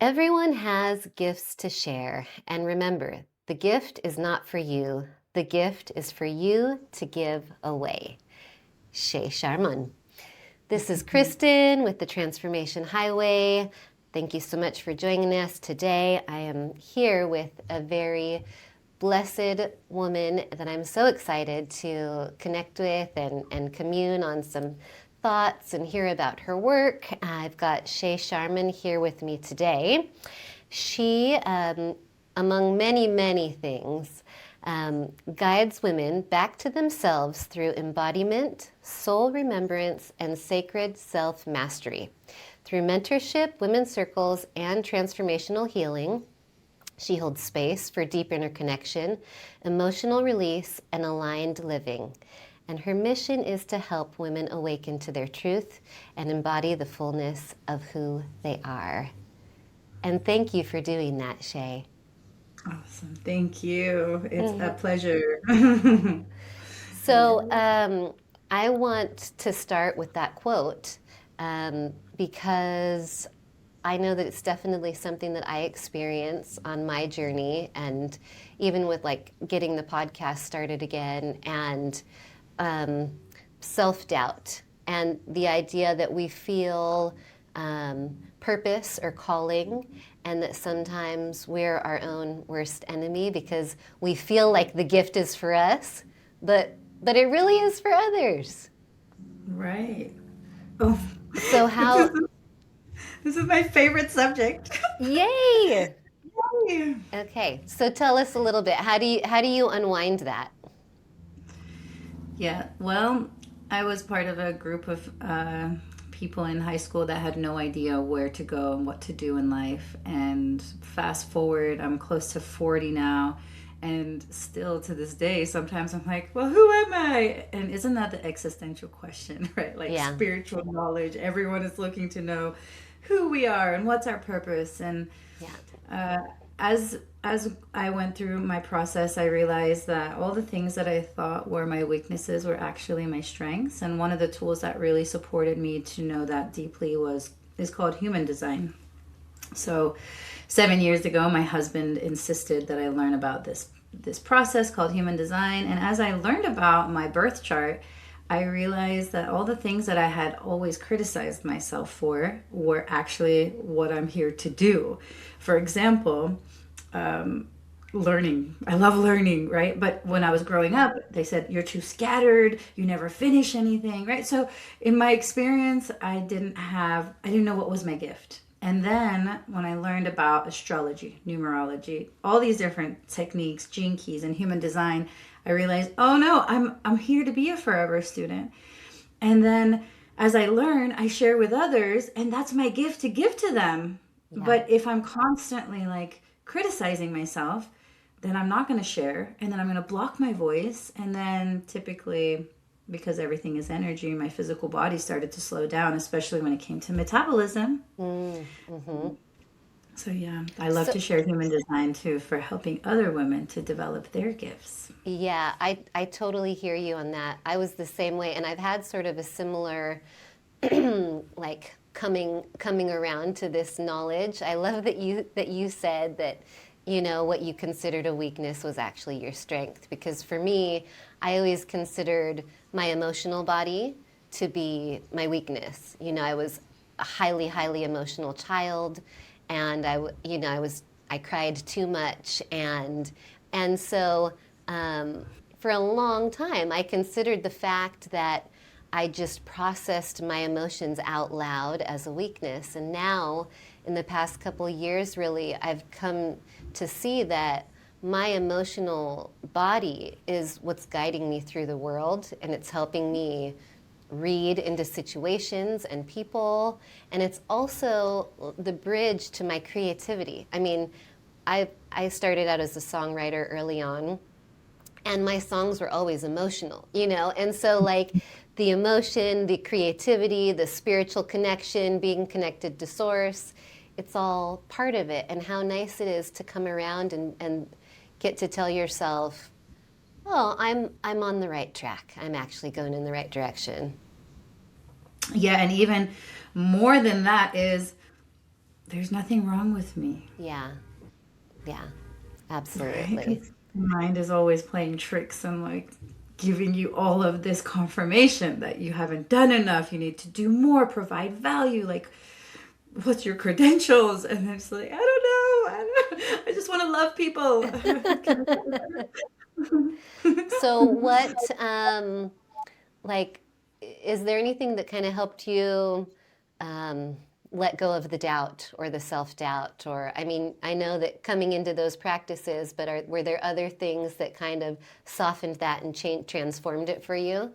Everyone has gifts to share. And remember, the gift is not for you. The gift is for you to give away. Shay Sharmon. This is Kristen with the Transformation Highway. Thank you so much for joining us today. I am here with a very blessed woman that I'm so excited to connect with and commune on some thoughts and hear about her work. I've got Shay Sharmon here with me today. She, among many, many things, guides women back to themselves through embodiment, soul remembrance, and sacred self mastery. Through mentorship, women's circles, and transformational healing, she holds space for deep interconnection, emotional release, and aligned living. And her mission is to help women awaken to their truth and embody the fullness of who they are. And thank you for doing that, Shay. Awesome. Thank you. It's a Mhm. pleasure. So I want to start with that quote because I know that it's definitely something that I experience on my journey, and even with like getting the podcast started again, and um, self doubt, and the idea that we feel purpose or calling, and that sometimes we're our own worst enemy because we feel like the gift is for us, but it really is for others. Right. Oh, So this is how? this is my favorite subject. Yay! Yay. Okay, so tell us a little bit. How do you unwind that? Yeah. Well, I was part of a group of people in high school that had no idea where to go and what to do in life. And fast forward, I'm close to 40 now. And still to this day, sometimes I'm like, well, who am I? And isn't that the existential question, right? Like Yeah, spiritual knowledge. Everyone is looking to know who we are and what's our purpose. And yeah, uh, as I went through my process, I realized that all the things that I thought were my weaknesses were actually my strengths. And one of the tools that really supported me to know that deeply was is called human design. So, 7 years ago, my husband insisted that I learn about this process called human design. And as I learned about my birth chart, I realized that all the things that I had always criticized myself for were actually what I'm here to do. For example, um, learning. I love learning, right? But when I was growing up, they said, you're too scattered, you never finish anything, right? So in my experience, I didn't know what was my gift. And then when I learned about astrology, numerology, all these different techniques, gene keys, and human design, I realized, oh no, I'm here to be a forever student. And then as I learn, I share with others, and that's my gift to give to them. yeah. But if I'm constantly like criticizing myself, then I'm not going to share, and then I'm going to block my voice. And then typically, because everything is energy, my physical body started to slow down, especially when it came to metabolism. Mm-hmm. So, yeah, I love So to share human design too for helping other women to develop their gifts. yeah, I totally hear you on that. I was the same way, and I've had sort of a similar like coming around to this knowledge. I love that you said that what you considered a weakness was actually your strength, because for me, I always considered my emotional body to be my weakness. I was a highly emotional child, and I cried too much, and so for a long time I considered the fact that I just processed my emotions out loud as a weakness. And now, in the past couple of years, really, I've come to see that my emotional body is what's guiding me through the world, and it's helping me read into situations and people. And it's also the bridge to my creativity. I mean, I started out as a songwriter early on, and my songs were always emotional. And so, like, the emotion, the creativity, the spiritual connection, being connected to source, it's all part of it. And how nice it is to come around and get to tell yourself, oh, I'm on the right track. I'm actually going in the right direction. Yeah, and even more than that is there's nothing wrong with me, Yeah. Yeah. right? Absolutely. 'Cause the mind is always playing tricks and like giving you all of this confirmation that you haven't done enough. You need to do more, provide value. Like, what's your credentials? And it's like, I don't know. I just want to love people. Can So what like is there anything that kind of helped you um, let go of the doubt or the self-doubt? Or I mean, I know that coming into those practices, but were there other things that kind of softened that and transformed it for you?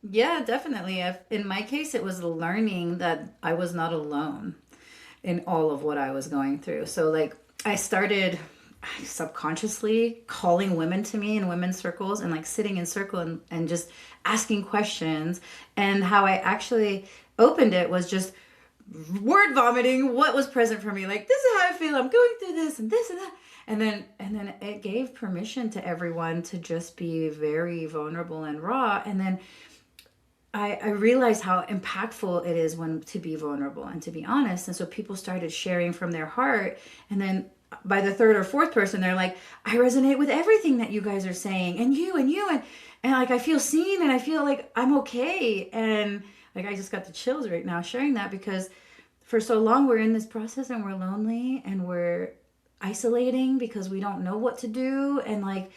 Yeah, definitely. In my case, it was learning that I was not alone in all of what I was going through. So, like, I started subconsciously calling women to me in women's circles and like sitting in circle and just asking questions. And how I actually opened it was just word vomiting what was present for me. Like, this is how I feel. I'm going through this and this and that. And then it gave permission to everyone to just be very vulnerable and raw. And then I realized how impactful it is when to be vulnerable and to be honest. And so people started sharing from their heart. And then by the third or fourth person, they're like, I resonate with everything that you guys are saying, and you. And like, I feel seen and I feel like I'm okay. And like, I just got the chills right now sharing that because for so long we're in this process and we're lonely and we're isolating because we don't know what to do. And like,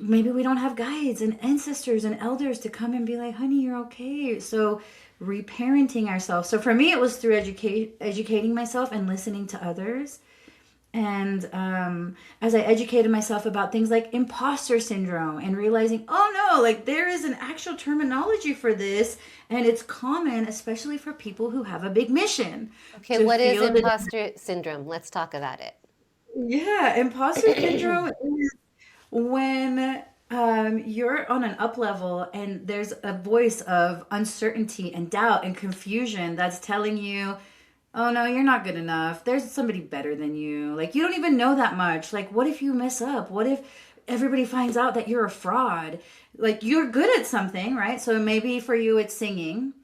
maybe we don't have guides and ancestors and elders to come and be like, honey, you're okay. So reparenting ourselves. So for me, it was through educating myself and listening to others. And as I educated myself about things like imposter syndrome and realizing, oh no, like there is an actual terminology for this. And it's common, especially for people who have a big mission Okay, to what is feel the, imposter syndrome? Let's talk about it. yeah, imposter syndrome when you're on an up level and there's a voice of uncertainty and doubt and confusion that's telling you, oh no, you're not good enough. There's somebody better than you. Like, you don't even know that much. Like, what if you mess up? What if everybody finds out that you're a fraud? Like, you're good at something, right? So maybe for you, it's singing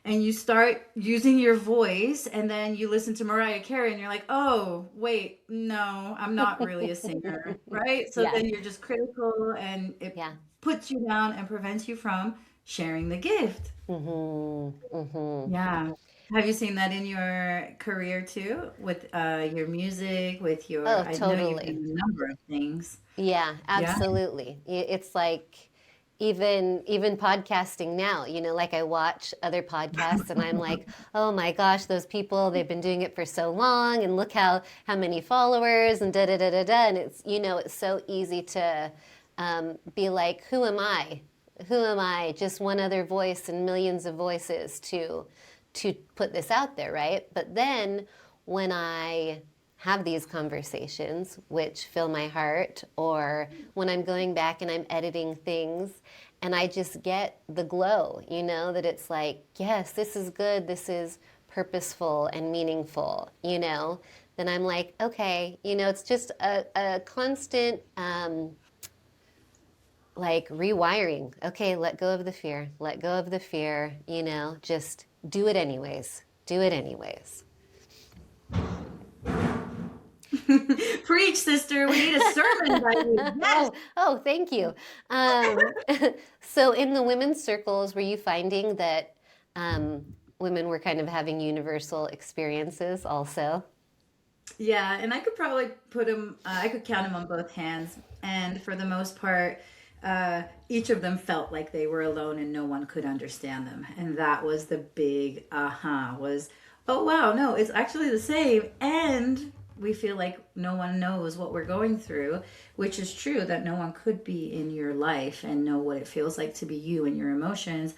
and you start using your voice and then you listen to Mariah Carey and you're like, oh, wait, no, I'm not really a singer, right? So Yeah. then you're just critical and it Yeah. puts you down and prevents you from sharing the gift. Mhm. Mhm. Yeah. Have you seen that in your career too with your music, with your, Oh, I know you've done totally. a number of things. Yeah, Yeah. absolutely. It's like even podcasting now, like I watch other podcasts and I'm like, "Oh my gosh, those people, they've been doing it for so long and look how many followers and da da da da da." And it's so easy to be like, "Who am I? Who am I? Just one other voice and millions of voices to put this out there, right?" But then when I have these conversations, which fill my heart, or when I'm going back and I'm editing things and I just get the glow, that it's like, yes, this is good, this is purposeful and meaningful, then I'm like, okay, it's just a constant like rewiring. Okay, let go of the fear, let go of the fear, just do it anyways, do it anyways. Preach, sister. We need a sermon by you. Yes. Oh, thank you. Um, so, in the women's circles, were you finding that women were kind of having universal experiences also? Yeah, and I could probably put them, I could count them on both hands. And for the most part, each of them felt like they were alone and no one could understand them. And that was the big aha was, oh wow, no, it's actually the same. And we feel like no one knows what we're going through, which is true that no one could be in your life and know what it feels like to be you and your emotions.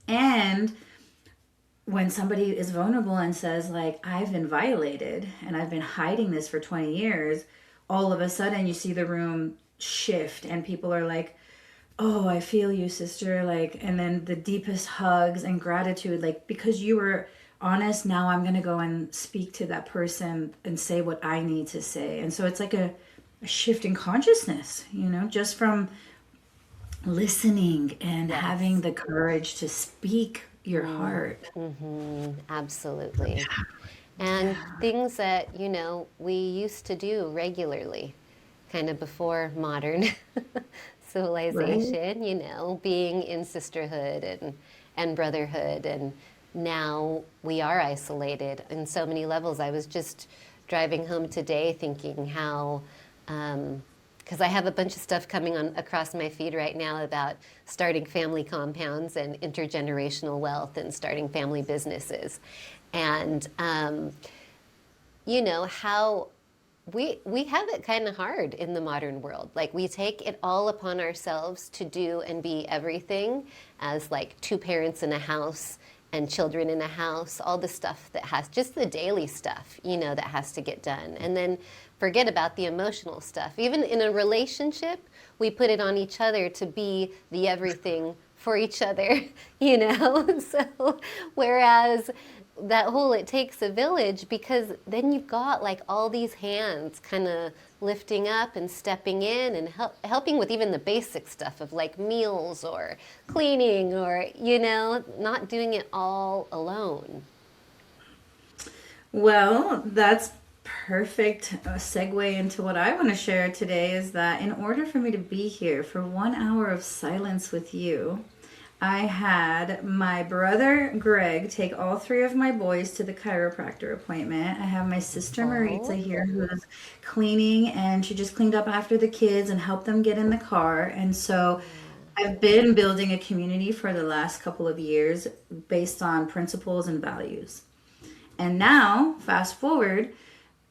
And when somebody is vulnerable and says like, I've been violated and I've been hiding this for 20 years, all of a sudden you see the room shift and people are like, oh, I feel you, sister. Like, and then the deepest hugs and gratitude, like, because you were honest, now I'm going to go and speak to that person and say what I need to say. And so it's like a shift in consciousness, just from listening and having Yes. the courage to speak your heart. Mm-hmm. Absolutely. and Yeah. things that, we used to do regularly, kind of before modern Right. civilization, being in sisterhood and brotherhood. And now we are isolated in so many levels. I was just driving home today thinking how, because I have a bunch of stuff coming on across my feed right now about starting family compounds and intergenerational wealth and starting family businesses. And how we have it kind of hard in the modern world. Like we take it all upon ourselves to do and be everything as like two parents in a house and children in a house, all the stuff that has just the daily stuff, that has to get done. And then forget about the emotional stuff. Even in a relationship, we put it on each other to be the everything for each other, So, whereas that whole it takes a village, because then you've got like all these hands kind of lifting up and stepping in and helping with even the basic stuff of like meals or cleaning or not doing it all alone. Well, that's perfect segue into what I want to share today is that in order for me to be here for 1 hour of silence with you, I had my brother Greg take all three of my boys to the chiropractor appointment. I have my sister Maritza Oh, here who's cleaning and she just cleaned up after the kids and helped them get in the car. And so yeah, I've been building a community for the last couple of years based on principles and values. And now, fast forward,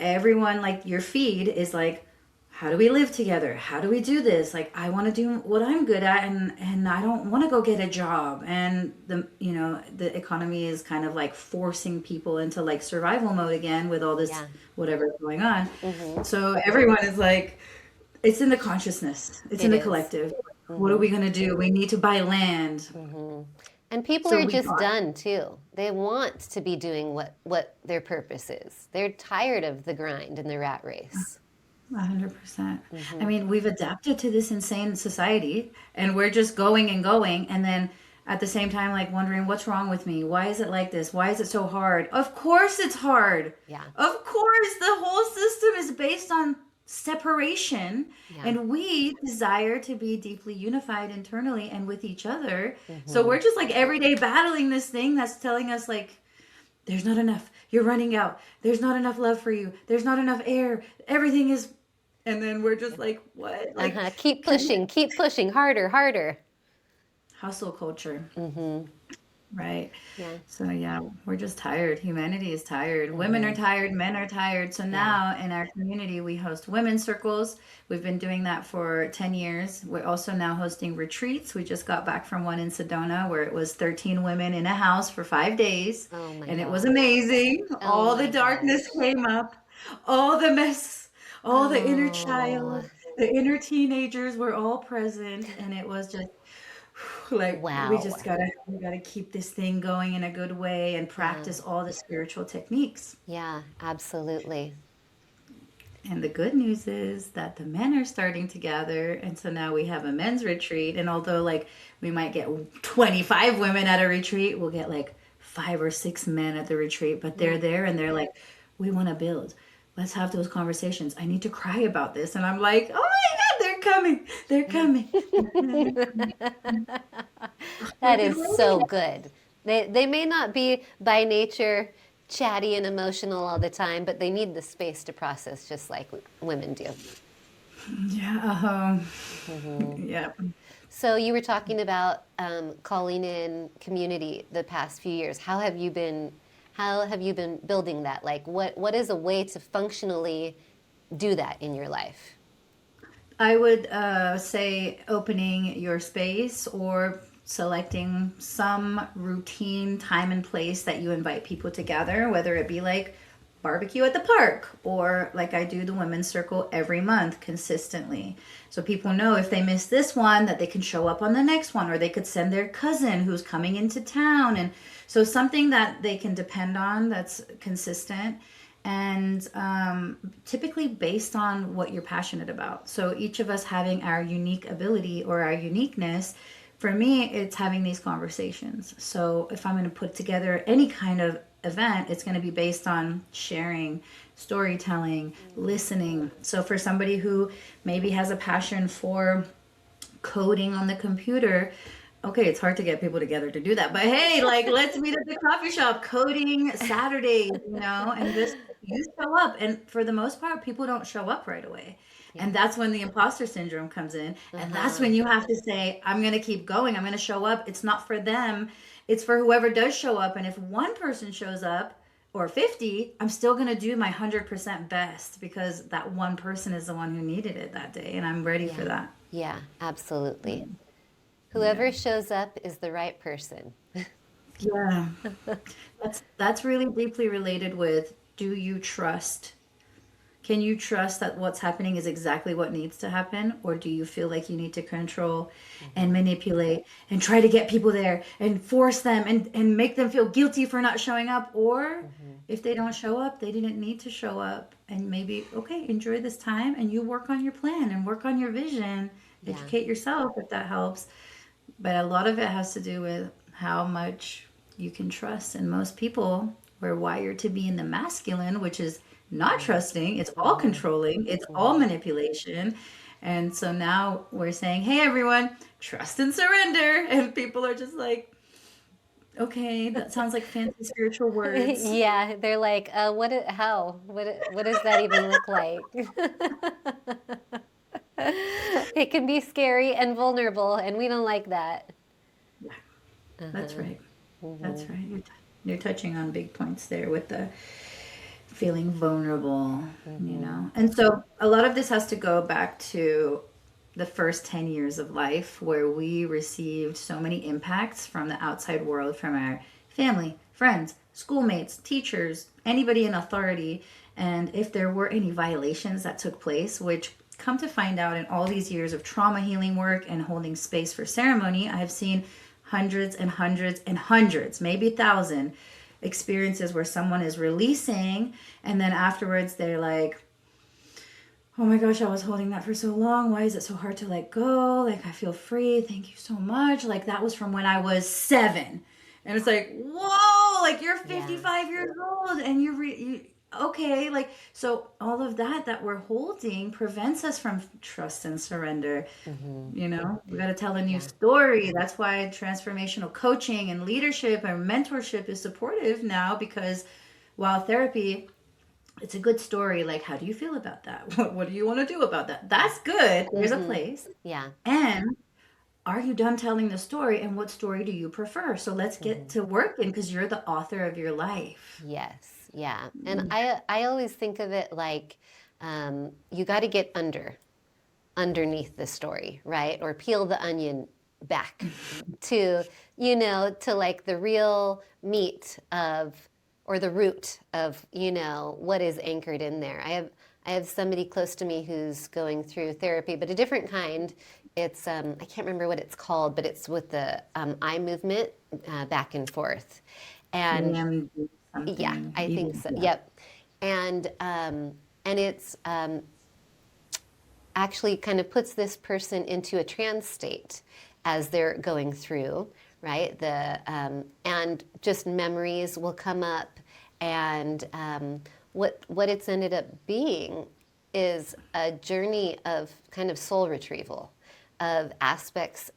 everyone like your feed is like, how do we live together? How do we do this? Like I want to do what I'm good at and I don't want to go get a job. And the economy is kind of like forcing people into like survival mode again with all this yeah. whatever's going on. Mm-hmm. So everyone is like it's in the consciousness. It's in It the is. collective. What are Mm-hmm. we going to do? We need to buy land. Mm-hmm. And people So are we just bought. done too. They want to be doing what their purpose is. They're tired of the grind and the rat race. 100%. I Mm-hmm. mean, we've adapted to this insane society and we're just going and going. And then at the same time, like wondering what's wrong with me? Why is it like this? Why is it so hard? Of course it's hard. Yeah, Of course, the whole system is based on separation. yeah. And we desire to be deeply unified internally and with each other. So Mm-hmm. we're just like every day battling this thing that's telling us, like, there's not enough. You're running out. There's not enough love for you. There's not enough air. Everything is, and then we're just like, what? Like, Uh-huh. connect. Keep pushing, harder, harder. Hustle culture, Mm-hmm. right? Yeah. So yeah, we're just tired. Humanity is tired. Women are Mm-hmm. tired. Men are tired. So Yeah. now in our community, we host women's circles. We've been doing that for 10 years. We're also now hosting retreats. We just got back from one in Sedona where it was 13 women in a house for 5 days. Oh my And it was gosh. amazing. Oh All the my darkness gosh. came up, all the mess, all the inner Oh, child, the inner teenagers were all present. And it was just like wow. we gotta keep this thing going in a good way and Yeah. practice all the spiritual techniques. Yeah, absolutely. And the good news is that the men are starting to gather, and so now we have a men's retreat. And although like we might get 25 women at a retreat, we'll get like 5 or 6 men at the retreat. But they're Yeah. there and they're like, we want to build. Let's have those conversations. I need to cry about this, and I'm like, oh my God, they're coming. They're coming. That We've been is waiting. so good. They may not be by nature chatty and emotional all the time, but they need the space to process just like women do. Yeah. Hmm. Yeah. So you were talking about calling in community the past few years. How have you been building that? Like what is a way to functionally do that in your life? I would say opening your space or selecting some routine time and place that you invite people together, whether it be like barbecue at the park or like I do the women's circle every month consistently. So people know if they miss this one that they can show up on the next one or they could send their cousin who's coming into town. And so something that they can depend on that's consistent and typically based on what you're passionate about. So each of us having our unique ability or our uniqueness. For me, it's having these conversations. So if I'm going to put together any kind of event, it's going to be based on sharing, storytelling, listening. So for somebody who maybe has a passion for coding on the computer, okay, it's hard to get people together to do that, but hey, like, let's meet at the coffee shop, coding Saturdays, and just you show up. And for the most part, people don't show up right away. Yeah. And that's when the imposter syndrome comes in. And that's Uh-huh. when you have to say, I'm going to keep going. I'm going to show up. It's not for them, it's for whoever does show up. And if one person shows up, or 50, I'm still going to do my 100% best because that one person is the one who needed it that day. And I'm ready for Yeah. that. Yeah, absolutely. Yeah. Whoever shows up is the right person. Yeah. That's really deeply related with, do you trust? Can you trust that what's happening is exactly what needs to happen? Or do you feel like you need to control and manipulate and try to get people there and force them and make them feel guilty for not showing up? Or Mm-hmm. if they don't show up, they didn't need to show up. And maybe, okay, enjoy this time and you work on your plan and work on your vision, Yeah. educate yourself if that helps. But a lot of it has to do with how much you can trust. And most people were wired to be in the masculine, which is not trusting. It's all Mm-hmm. controlling, it's all Mm-hmm. manipulation. And so now we're saying, hey, everyone, trust and surrender. And people are just like, okay, that sounds like fancy spiritual words. Yeah, they're like, how? What does that even look like? It can be scary and vulnerable, and we don't like that. Yeah, that's Uh-huh. right. That's Hmm. right. You're touching on big points there with the feeling vulnerable. Hmm. And so a lot of this has to go back to the first 10 years of life where we received so many impacts from the outside world, from our family, friends, schoolmates, teachers, anybody in authority. And if there were any violations that took place, which come to find out in all these years of trauma healing work and holding space for ceremony, I have seen hundreds and hundreds and hundreds, maybe 1,000 experiences where someone is releasing and then afterwards they're like, oh my gosh, I was holding that for so long. Why is it so hard to let go? Like, I feel free. Thank you so much. Like, that was from when I was 7. And it's like, whoa, like you're Yeah. 55 years old and okay. Like, so all of that we're holding prevents us from trust and surrender. Hmm. We got to tell a new Yeah. story. That's why transformational coaching and leadership and mentorship is supportive now, because while therapy, it's a good story. Like, how do you feel about that? What do you want to do about that? That's good. There's a Hmm. place. Yeah. And are you done telling the story? And what story do you prefer? So let's get Hmm. to working because you're the author of your life. Yes. Yeah. And I always think of it like you got to get underneath the story, right? Or peel the onion back to, to like the real meat of, or the root of, what is anchored in there. I have somebody close to me who's going through therapy, but a different kind. It's I can't remember what it's called, but it's with the eye movement back and forth, and EMD yeah, something. I think so. Yeah. Yep, and it's actually kind of puts this person into a trance state as they're going through, right? And just memories will come up, and what it's ended up being is a journey of kind of soul retrieval, of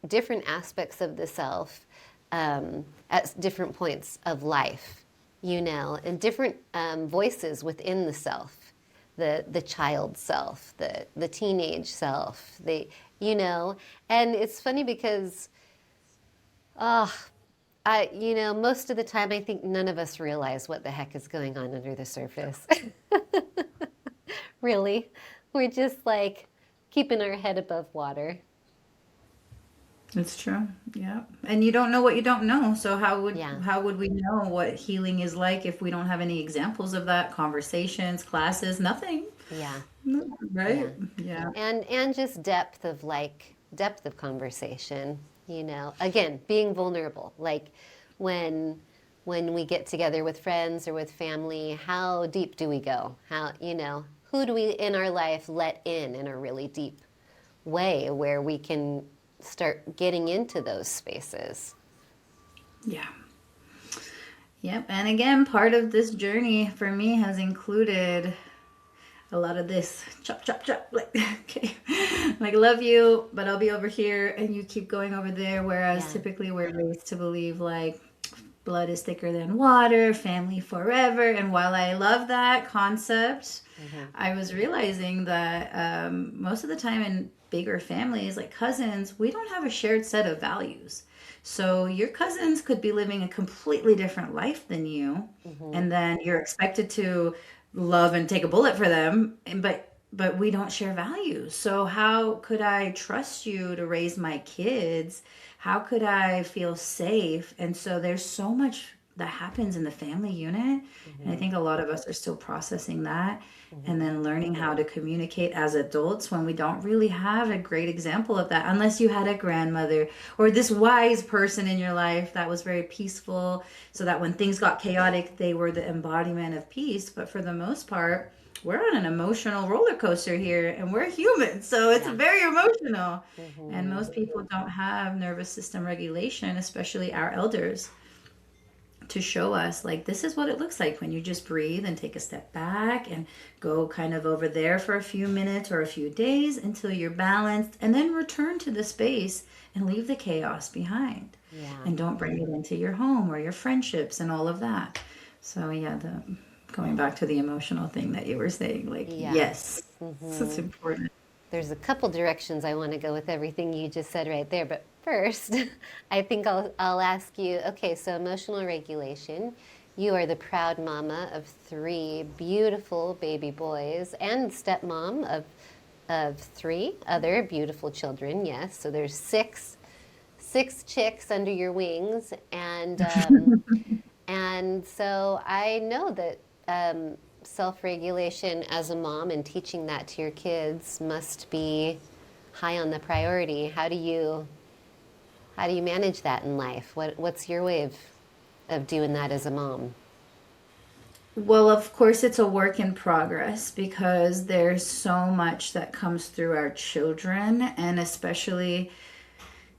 different aspects of the self, at different points of life, and different voices within the self, the child self, the teenage self, and it's funny because, oh, most of the time I think none of us realize what the heck is going on under the surface. Really, we're just like keeping our head above water. It's true. Yeah. And you don't know what you don't know. So Yeah, how would we know what healing is like if we don't have any examples of that? Conversations, classes, nothing. yeah, No, yeah, right? Yeah. and just depth of conversation. Again, being vulnerable, like when when we get together with friends or with family, how deep do we go? Who do we in our life let in a really deep way where we can start getting into those spaces? Yeah. Yep. And again, part of this journey for me has included a lot of this chop, chop, chop. Like, okay, like, love you, but I'll be over here and you keep going over there. Whereas Yeah. typically we're raised to believe like blood is thicker than water, family forever. And while I love that concept, Hmm. I was realizing that most of the time in bigger families, like cousins, we don't have a shared set of values. So your cousins could be living a completely different life than you, Hmm. and then you're expected to love and take a bullet for them, and but we don't share values. So how could I trust you to raise my kids? How could I feel safe? And so there's so much that happens in the family unit, and I Hmm. think a lot of us are still processing that, and Hmm. then learning how to communicate as adults when we don't really have a great example of that, unless you had a grandmother or this wise person in your life that was very peaceful, so that when things got chaotic, they were the embodiment of peace. But for the most part, we're on an emotional roller coaster here, and we're human, so it's Yeah. very emotional. And Hmm. most people don't have nervous system regulation, especially our elders, to show us like this is what it looks like when you just breathe and take a step back and go kind of over there for a few minutes or a few days until you're balanced, and then return to the space and leave the chaos behind, Yeah. and don't bring it into your home or your friendships and all of that. So yeah, the going back to the emotional thing that you were saying, like, Yeah. yes, it's Hmm. important. There's a couple directions I want to go with everything you just said right there, but first, I think I'll ask you. Okay, so emotional regulation. You are the proud mama of three beautiful baby boys and stepmom of three other beautiful children. Yes, so there's six chicks under your wings, and so I know that self regulation as a mom and teaching that to your kids must be high on the priority. How do you manage that in life? What's your way of doing that as a mom? Well, of course, it's a work in progress because there's so much that comes through our children. And especially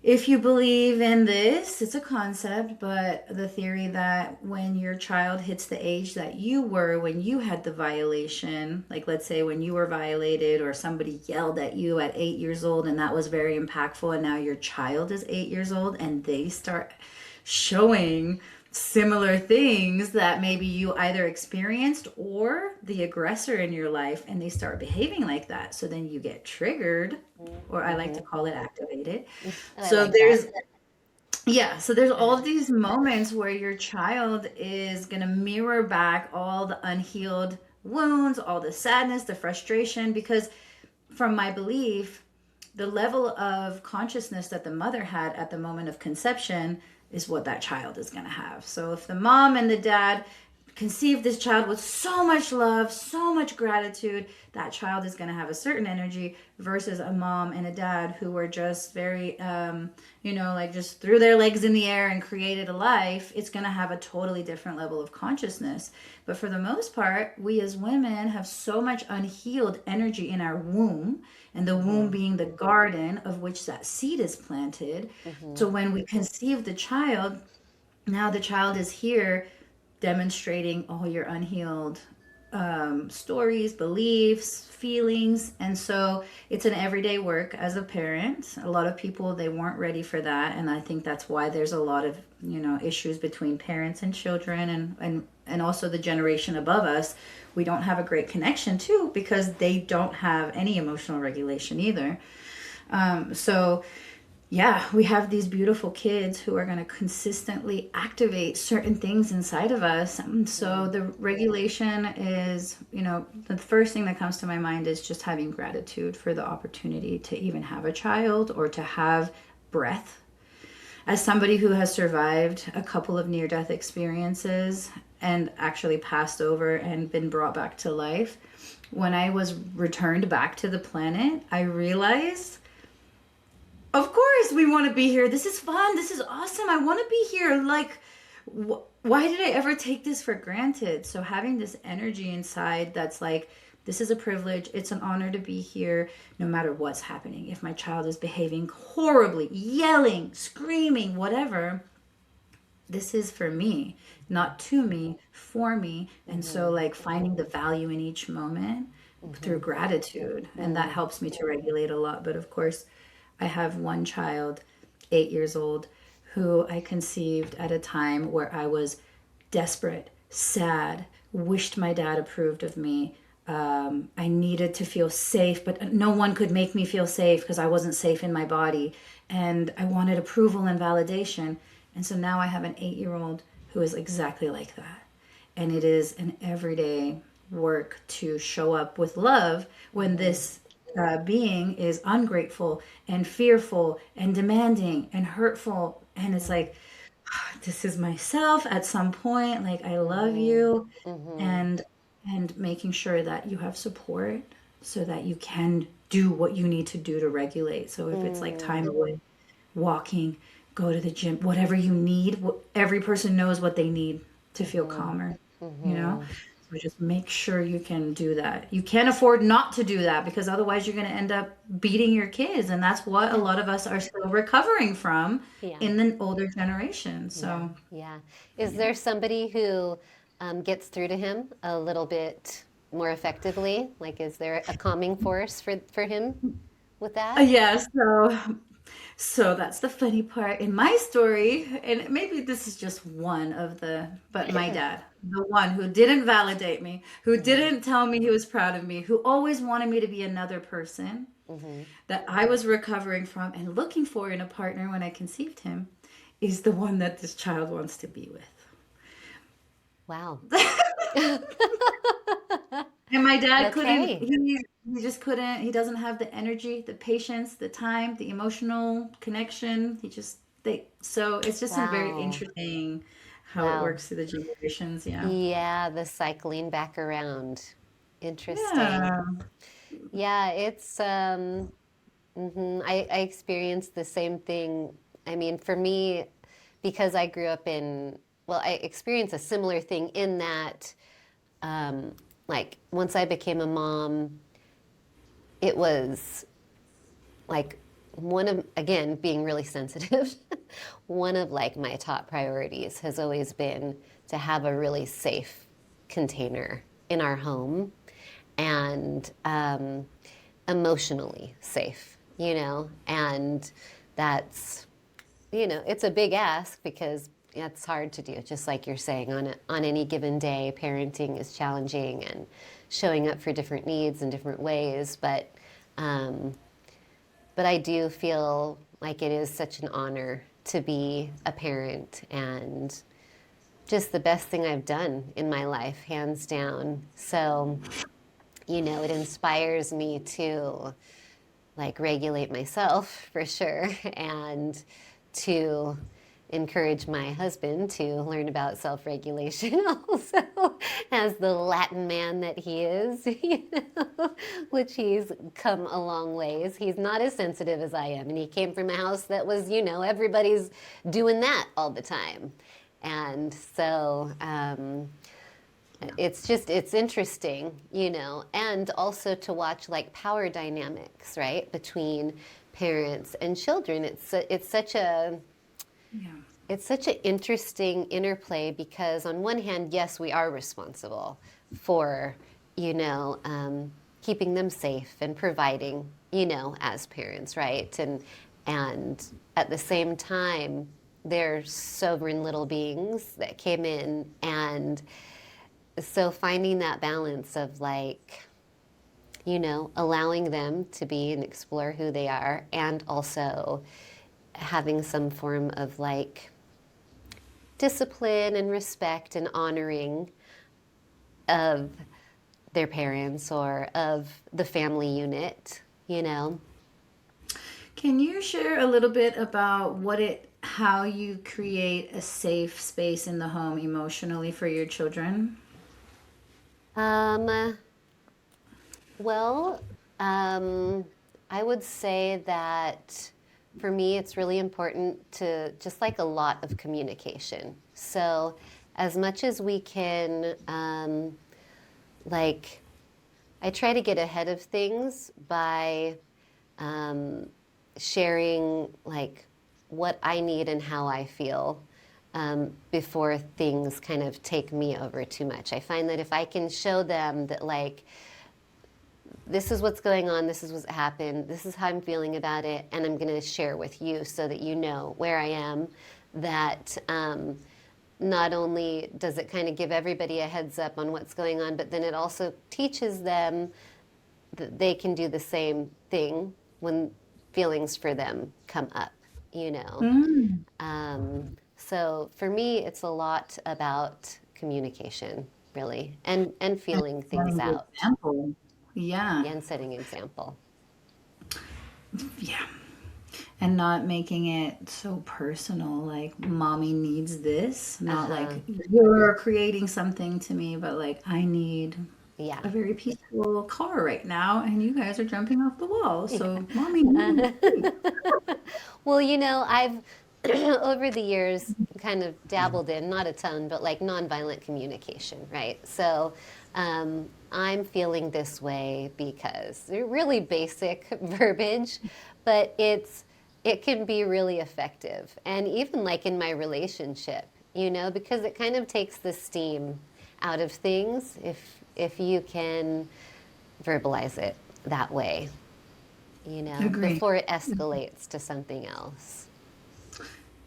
if you believe in this, it's a concept, but the theory that when your child hits the age that you were when you had the violation, like let's say when you were violated or somebody yelled at you at 8 years old and that was very impactful, and now your child is 8 years old and they start showing similar things that maybe you either experienced or the aggressor in your life, and they start behaving like that. So then you get triggered, or I like to Mm-hmm. call it activated. I So like that. there's, yeah, so there's all Uh, of these moments where your child is going to mirror back all the unhealed wounds, all the sadness, the frustration, because from my belief, the level of consciousness that the mother had at the moment of conception is what that child is going to have. So if the mom and the dad conceived this child with so much love, so much gratitude, that child is going to have a certain energy, versus a mom and a dad who were just very, like just threw their legs in the air and created a life. It's going to have a totally different level of consciousness. But for the most part, we as women have so much unhealed energy in our womb, and the womb mm-hmm. being the garden of which that seed is planted. Mm-hmm. So when we conceive the child, now the child is here demonstrating all your unhealed stories, beliefs, feelings. And so it's an everyday work as a parent. A lot of people, they weren't ready for that. And I think that's why there's a lot of, issues between parents and children, and also the generation above us. We don't have a great connection too, because they don't have any emotional regulation either. So yeah, we have these beautiful kids who are going to consistently activate certain things inside of us. So the regulation is, the first thing that comes to my mind is just having gratitude for the opportunity to even have a child or to have breath. As somebody who has survived a couple of near death experiences and actually passed over and been brought back to life, when I was returned back to the planet, I realized, of course, we want to be here. This is fun. This is awesome. I want to be here. Like, why did I ever take this for granted? So, having this energy inside that's like, this is a privilege. It's an honor to be here no matter what's happening. If my child is behaving horribly, yelling, screaming, whatever, this is for me, not to me, for me. And so, Mm-hmm. like, finding the value in each moment through Mm-hmm. gratitude. And that Mm. helps me to regulate a lot. But of course, I have one child, 8 years old, who I conceived at a time where I was desperate, sad, wished my dad approved of me. I needed to feel safe, but no one could make me feel safe because I wasn't safe in my body. And I wanted approval and validation. And so now I have an 8 year old who is exactly like that. And it is an everyday work to show up with love when Mm-hmm. this being is ungrateful and fearful and demanding and hurtful. And it's Mm-hmm. like, this is myself at some point, like, I love Mm-hmm. you. Mm-hmm. And making sure that you have support so that you can do what you need to do to regulate. So if it's like time away, walking, go to the gym, whatever you need, every person knows what they need to feel Mm-hmm. calmer, you know? Mm-hmm. So just make sure you can do that. You can't afford not to do that because otherwise you're going to end up beating your kids. And that's what a lot of us are still recovering from Yeah. in the older generation. Yeah. So, Yeah. Is yeah. there somebody who gets through to him a little bit more effectively? Like, is there a calming force for him with that? Yeah, so that's the funny part in my story, and maybe this is just one of the, but my dad, the one who didn't validate me, who Mm-hmm. didn't tell me he was proud of me, who always wanted me to be another person Mm-hmm. that I was recovering from and looking for in a partner when I conceived him, is the one that this child wants to be Wow. with. And my dad couldn't, Okay. he just couldn't, he doesn't have the energy, the patience, the time, the emotional connection. So it's just a very Wow. interesting how it Wow. works through the generations. Yeah. Yeah, the cycling back around. Interesting. Yeah. Yeah, it's I experienced the same thing. I mean, for me, because I grew up in, well, I experienced a similar thing in that, um, like, once I became a mom, it was like one of, again, being really sensitive, one of like my top priorities has always been to have a really safe container in our home and emotionally safe, and that's, it's a big ask because it's hard to do. Just like you're saying, on any given day, parenting is challenging and showing up for different needs in different ways. Um, but I do feel like it is such an honor to be a parent and just the best thing I've done in my life, hands down. So, it inspires me to like regulate myself for sure and to encourage my husband to learn about self-regulation also as the Latin man that he is, which he's come a long ways. He's not as sensitive as I am, and he came from a house that was, everybody's doing that all the time. And so it's interesting, and also to watch like power dynamics, right, between parents and children. Yeah. It's such an interesting interplay because on one hand, yes, we are responsible for, you know, um, keeping them safe and providing, as parents, right? And at the same time, they're sovereign little beings that came in, and so finding that balance of like, allowing them to be and explore who they are, and also having some form of like discipline and respect and honoring of their parents or of the family unit. Can you share a little bit about how you create a safe space in the home emotionally for your children? Um, well, um, I would say that for me, it's really important to just like a lot of communication. So, as much as we can, like, I try to get ahead of things by um, sharing like what I need and how I feel. before things kind of take me over too much. I find that if I can show them that, like, this is what's going on, this is what's happened, this is how I'm feeling about it, and I'm going to share with you so that you know where I am, that not only does it kind of give everybody a heads up on what's going on, but then it also teaches them that they can do the same thing when feelings for them come up, you know. Mm. So for me, it's a lot about communication, really, and And feeling things setting the out, example. Yeah. yeah, and setting example. Yeah. And not making it so personal, like mommy needs this, not like Uh-huh. you're creating something to me, but like I need Yeah. a very peaceful car right now, and you guys are jumping off the wall. Yeah. So mommy needs sleep. Well, I've over the years kind of dabbled in, not a ton, but like nonviolent communication, right? So I'm feeling this way because they're really basic verbiage, but it can be really effective. And even like in my relationship, because it kind of takes the steam out of things if you can verbalize it that way, Agree. before it escalates to something else.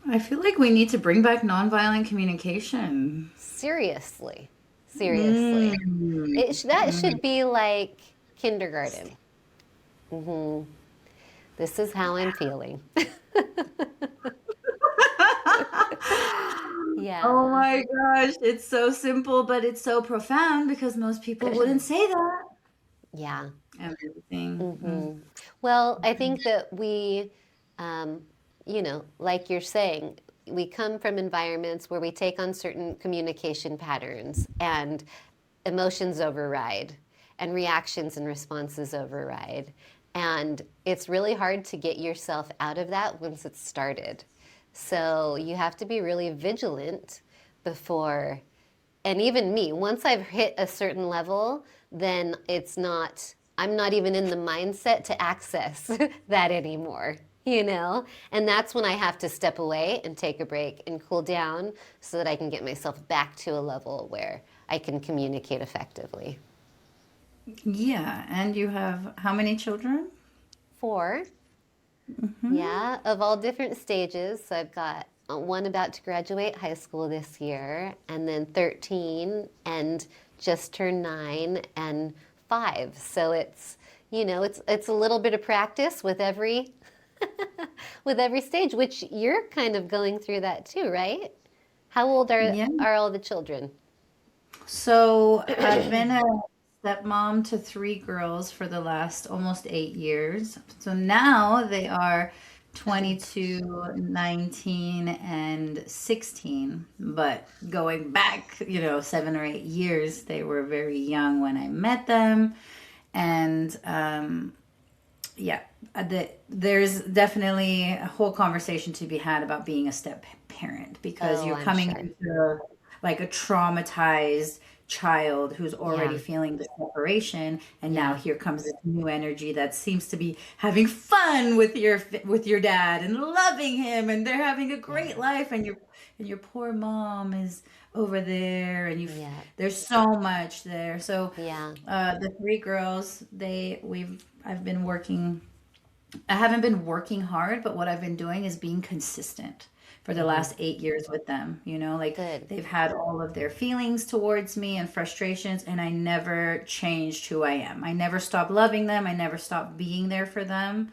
I feel like we need to bring back nonviolent communication. Seriously. Seriously. Mm. That should Mm. be like kindergarten. hmm This is how I'm feeling. Oh Yeah. my gosh, it's so simple, but it's so profound because most people wouldn't say that. Yeah. Everything. Mm. hmm Well, I think that we, um, like you're saying, we come from environments where we take on certain communication patterns and emotions override and reactions and responses override. And it's really hard to get yourself out of that once it's started. So you have to be really vigilant before, and even me, once I've hit a certain level, then I'm not even in the mindset to access that anymore, And that's when I have to step away and take a break and cool down so that I can get myself back to a level where I can communicate effectively. Yeah, and you have how many children? 4, Hmm. yeah, of all different stages. So I've got one about to graduate high school this year, and then 13, and just turned 9, and 5. So it's a little bit of practice with every with every stage, which you're kind of going through that too, right? How old are Yeah. are all the children? So I've been a stepmom to three girls for the last almost 8 years. So now they are 22, 19, and 16. But going back, 7 or 8 years, they were very young when I met them. And yeah, there's definitely a whole conversation to be had about being a step parent because Oh, you're I'm coming sure. into like a traumatized child who's already Yeah, feeling the separation, and now yeah, here comes this new energy that seems to be having fun with your dad and loving him, and they're having a great yeah, life, and your poor mom is over there, and yeah, there's so much there. So yeah. the three girls, I've been working. I haven't been working hard, but what I've been doing is being consistent for the hmm last 8 years with them. Like Good. they've had all of their feelings towards me and frustrations, and I never changed who I am. I never stopped loving them. I never stopped being there for them.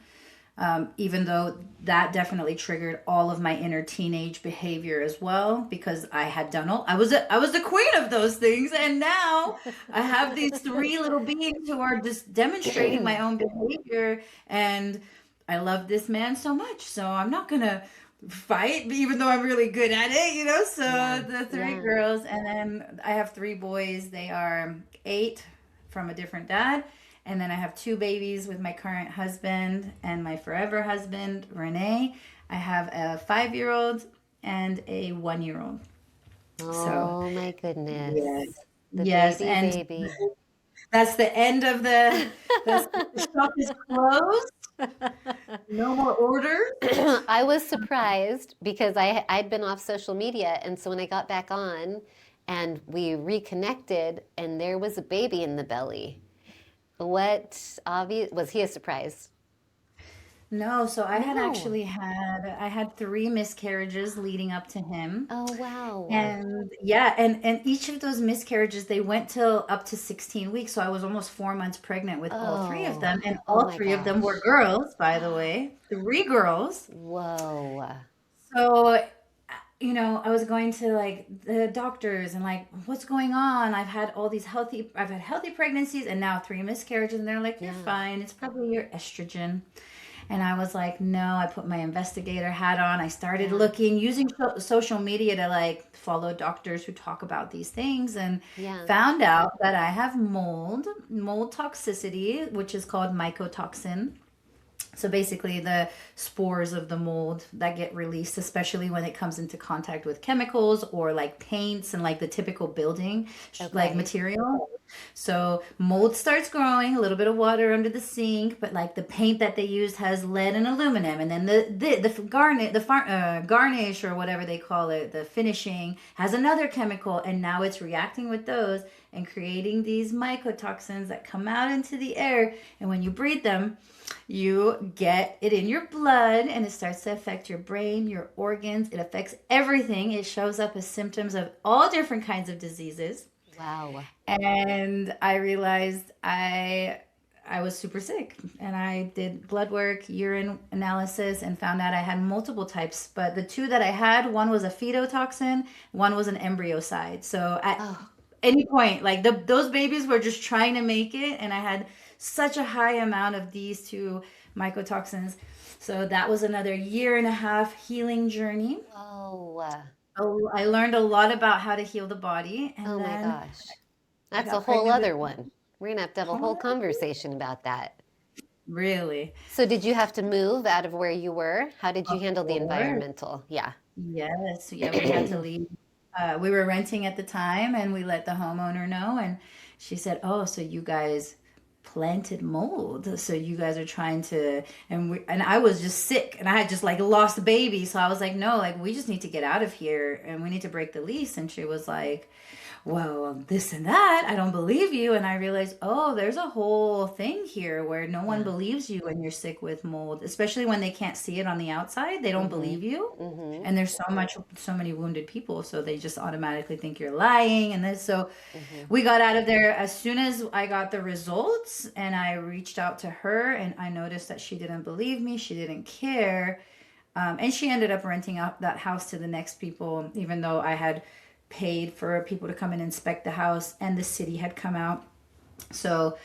Even though that definitely triggered all of my inner teenage behavior as well, because I had done all I was the queen of those things, and now I have these three little beings who are just demonstrating my own behavior, and I love this man so much, so I'm not gonna fight, even though I'm really good at it. So Yeah, the three yeah. girls, and then I have three boys. They are 8 from a different dad, and then I have two babies with my current husband and my forever husband, Renee. I have a 5-year-old and a 1-year-old. So, Oh my yeah. goodness. The Yes, baby, and baby. that's the end of the shop is closed. No more orders? I was surprised because I'd been off social media, and so when I got back on and we reconnected, and there was a baby in the belly. What obvious was he a surprise? No, so No. I had three miscarriages leading up to him. Oh wow. And yeah, and each of those miscarriages, they went till up to 16 weeks. So I was almost 4 months pregnant with all three of Oh. them. And Oh all my three of them were gosh. girls, by the way. Three girls. Whoa. So, I was going to like the doctors and like, what's going on? I've had healthy pregnancies and now three miscarriages. And they're like, you're Yeah. fine. It's probably your estrogen. And I was like, no, I put my investigator hat on. I started Yeah. looking, using social media to like follow doctors who talk about these things and Yeah. found out that I have mold toxicity, which is called mycotoxin. So basically, the spores of the mold that get released, especially when it comes into contact with chemicals or like paints and like the typical building like Okay. material. So mold starts growing, a little bit of water under the sink, but like the paint that they used has lead and aluminum, and then the garnet garnish or whatever they call it, the finishing has another chemical, and now it's reacting with those and creating these mycotoxins that come out into the air, and when you breathe them you get it in your blood and it starts to affect your brain, your organs. It affects everything. It shows up as symptoms of all different kinds of diseases. Wow. And I realized I was super sick and I did blood work, urine analysis, and found out I had multiple types. But the two that I had, one was a fetotoxin, one was an embryocide. So at Oh. any point, like those babies were just trying to make it, and I had such a high amount of these two mycotoxins. So that was another year and a half healing journey. Whoa. Oh, I learned a lot about how to heal the body, Oh and my then gosh. I That's a got whole pregnant with other one. We're gonna have a whole Sharmon. conversation about that. Really? So did you have to move out of where you were? How did you Of handle the course. environmental? Yeah. Yes. Yeah, we had to leave. We were renting at the time, and we let the homeowner know, and she said, "Oh, so you guys planted mold. So you guys are trying to," and I was just sick and I had just like lost a baby. So I was like, "No, like we just need to get out of here and we need to break the lease." And she was like, well, this and that, I don't believe you. And I realized, oh, there's a whole thing here where no one Yeah. believes you when you're sick with mold, especially when they can't see it on the outside. They don't Mm-hmm. believe you. Mm-hmm. And there's so many wounded people. So they just automatically think you're lying. And this, so Mm-hmm. we got out of there as soon as I got the results and I reached out to her and I noticed that she didn't believe me. She didn't care. And she ended up renting out that house to the next people, even though I had paid for people to come and inspect the house and the city had come out. So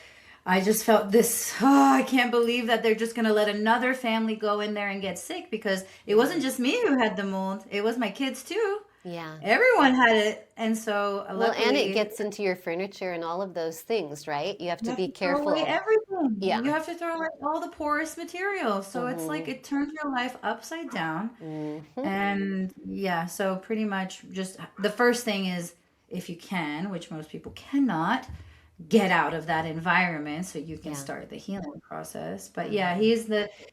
I just felt this, oh, I can't believe that they're just going to let another family go in there and get sick because it wasn't Mm. just me who had the mold, it was my kids too. Yeah. Everyone had it. And so Well, and it luckily, gets into your furniture and all of those things, right? You have you to have be to throw away careful. everything. Yeah. You have to throw away all the porous material. So it's like Mm-hmm. it turns your life upside down. Mm-hmm. And yeah, so pretty much just the first thing is if you can, which most people cannot, get out of that environment so you can Yeah. start the healing process. But yeah, Uh-huh.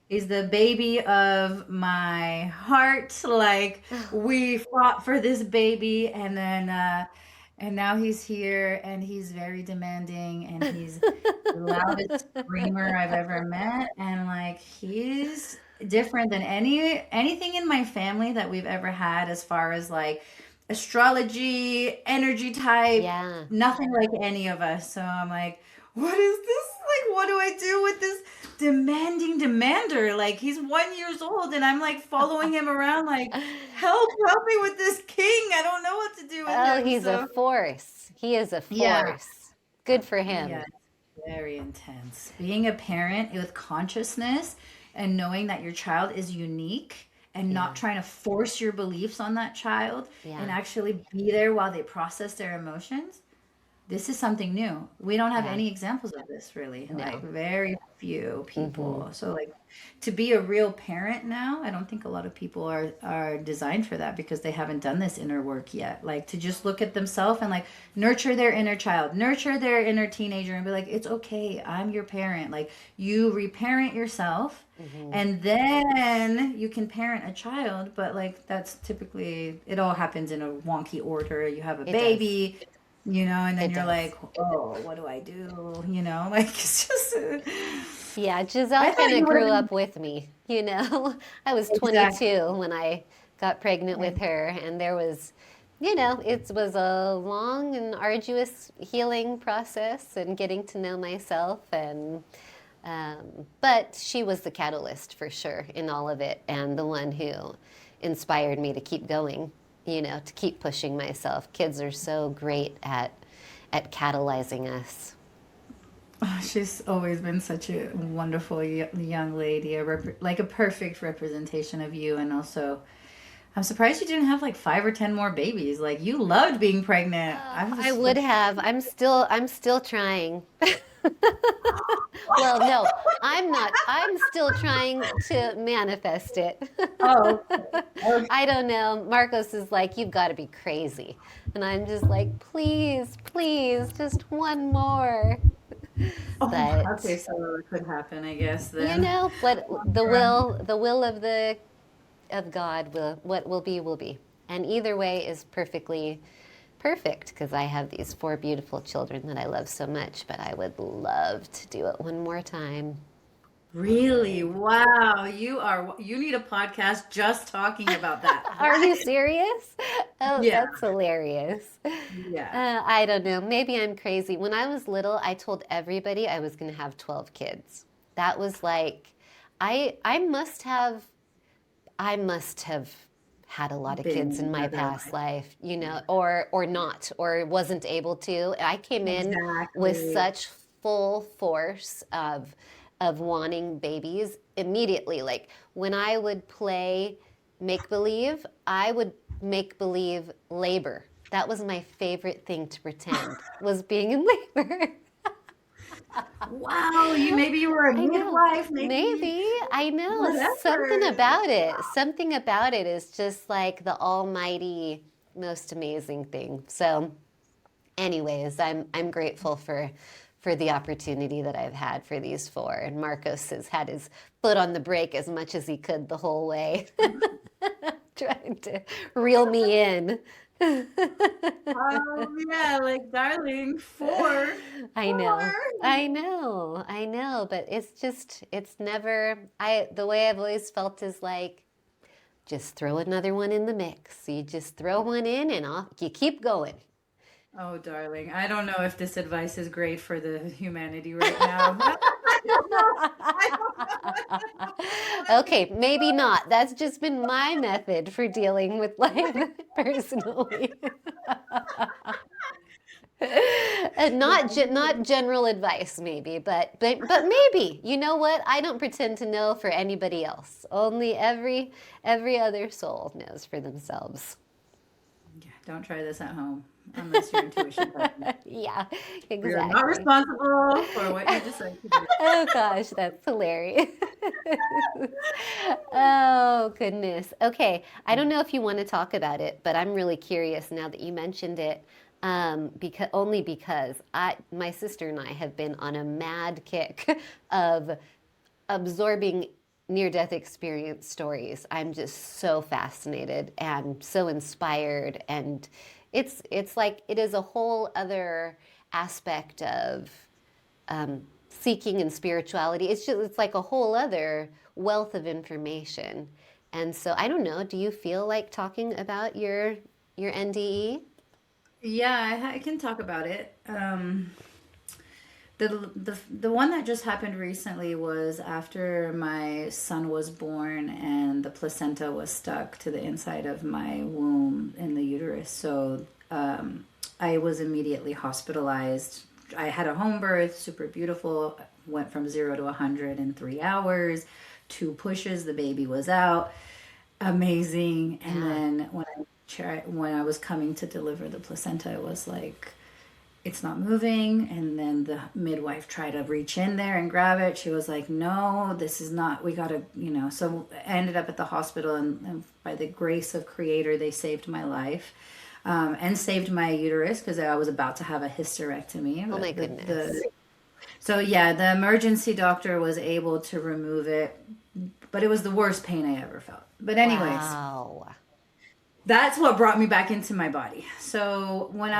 he's the baby of my heart. Like we fought for this baby and now he's here and he's very demanding and he's the loudest screamer I've ever met and like he's different than anything in my family that we've ever had as far as like astrology, energy type, Yeah. nothing like any of us. So I'm like, what is this? Like, what do I do with this demanding demander? Like, he's 1 years old, and I'm like following him around, like, help me with this king. I don't know what to do with Oh, him. he's a So, force. He is a yeah, force. Good for yeah, him. it's very intense. Being a parent with consciousness and knowing that your child is unique and not Yeah. trying to force your beliefs on that child and Yeah. actually be there while they process their emotions. this is something new. We don't have Yeah. any examples of this really, like No. very few Hmm. people. So like to be a real parent now, I don't think a lot of people are designed for that because they haven't done this inner work yet. Like to just look at themselves and like nurture their inner child, nurture their inner teenager and be like, it's okay, I'm your parent. Like you reparent yourself Hmm. and then you can parent a child, but like that's typically it all happens in a wonky order. You have a It does. baby, and then It you're does. like, oh, what do I do? Like it's just, Yeah, I Giselle thought kind of you would have grew been up with me, you know. I was exactly. 22 when I got pregnant with her, and there was, it was a long and arduous healing process and getting to know myself. But she was the catalyst for sure in all of it, and the one who inspired me to keep going, to keep pushing myself. Kids are so great at catalyzing us. Oh, she's always been such a wonderful young lady, like a perfect representation of you. And also, I'm surprised you didn't have like 5 or 10 more babies. Like you loved being pregnant. Oh, I'm I just would like, have. I'm still trying. Well, no, I'm not. I'm still trying to manifest it. oh, okay. I don't know. Marcos is like, you've got to be crazy. And I'm just like, please, please, just one more. Oh, okay, But so it could happen, I guess then. what the will of God what will be will be. And either way is perfectly perfect because I have these four beautiful children that I love so much, but I would love to do it one more time. Really? Wow. You need a podcast just talking about that. Are you That serious? Oh, yeah. that's hilarious. Yeah. I don't know. Maybe I'm crazy. When I was little, I told everybody I was going to have 12 kids. That was like, I must have had a lot of kids in Been my past otherwise. life, or not, or wasn't able to. I came in with Exactly. such full force of wanting babies immediately. Like when I would play make believe, I would make believe labor. That was my favorite thing to pretend was being in labor. Wow, maybe you were a I know. midwife, maybe Maybe. I know. Something whatever. about it. Something about it is just like the almighty, most amazing thing. So, anyways, I'm grateful for the opportunity that I've had for these four. And Marcos has had his foot on the brake as much as he could the whole way, trying to reel me in. Yeah, like darling, four, I know. four. I know, but it's never the way I've always felt is like just throw another one in the mix. You just throw one in and off you keep going. Oh, darling, I don't know if this advice is great for the humanity right now. I don't know. I Okay, maybe not. That's just been my method for dealing with life personally. Not general advice, maybe, but maybe. You know what? I don't pretend to know for anybody else. Only every other soul knows for themselves. Yeah, don't try this at home unless your intuition tells you. Yeah, You're not exactly. responsible for what you decide to do. Oh gosh, that's hilarious. Oh goodness. Okay, I don't know if you want to talk about it, but I'm really curious now that you mentioned it. Because my sister and I have been on a mad kick of absorbing near-death experience stories. I'm just so fascinated and so inspired, and it's like it is a whole other aspect of seeking and spirituality. It's like a whole other wealth of information. And so I don't know. Do you feel like talking about your NDE? Yeah, I can talk about it. The one that just happened recently was after my son was born and the placenta was stuck to the inside of my womb in the uterus. So I was immediately hospitalized. I had a home birth, super beautiful. Went from 0 to 100 in 3 hours. 2 pushes, the baby was out. Amazing. And Yeah. then when I was coming to deliver the placenta, it's not moving. And then the midwife tried to reach in there and grab it. She was like, no, this is not, we gotta, so I ended up at the hospital, and by the grace of Creator, they saved my life. And saved my uterus because I was about to have a hysterectomy. Oh my goodness. So yeah, the emergency doctor was able to remove it, but it was the worst pain I ever felt. But anyways, Wow. that's what brought me back into my body. So when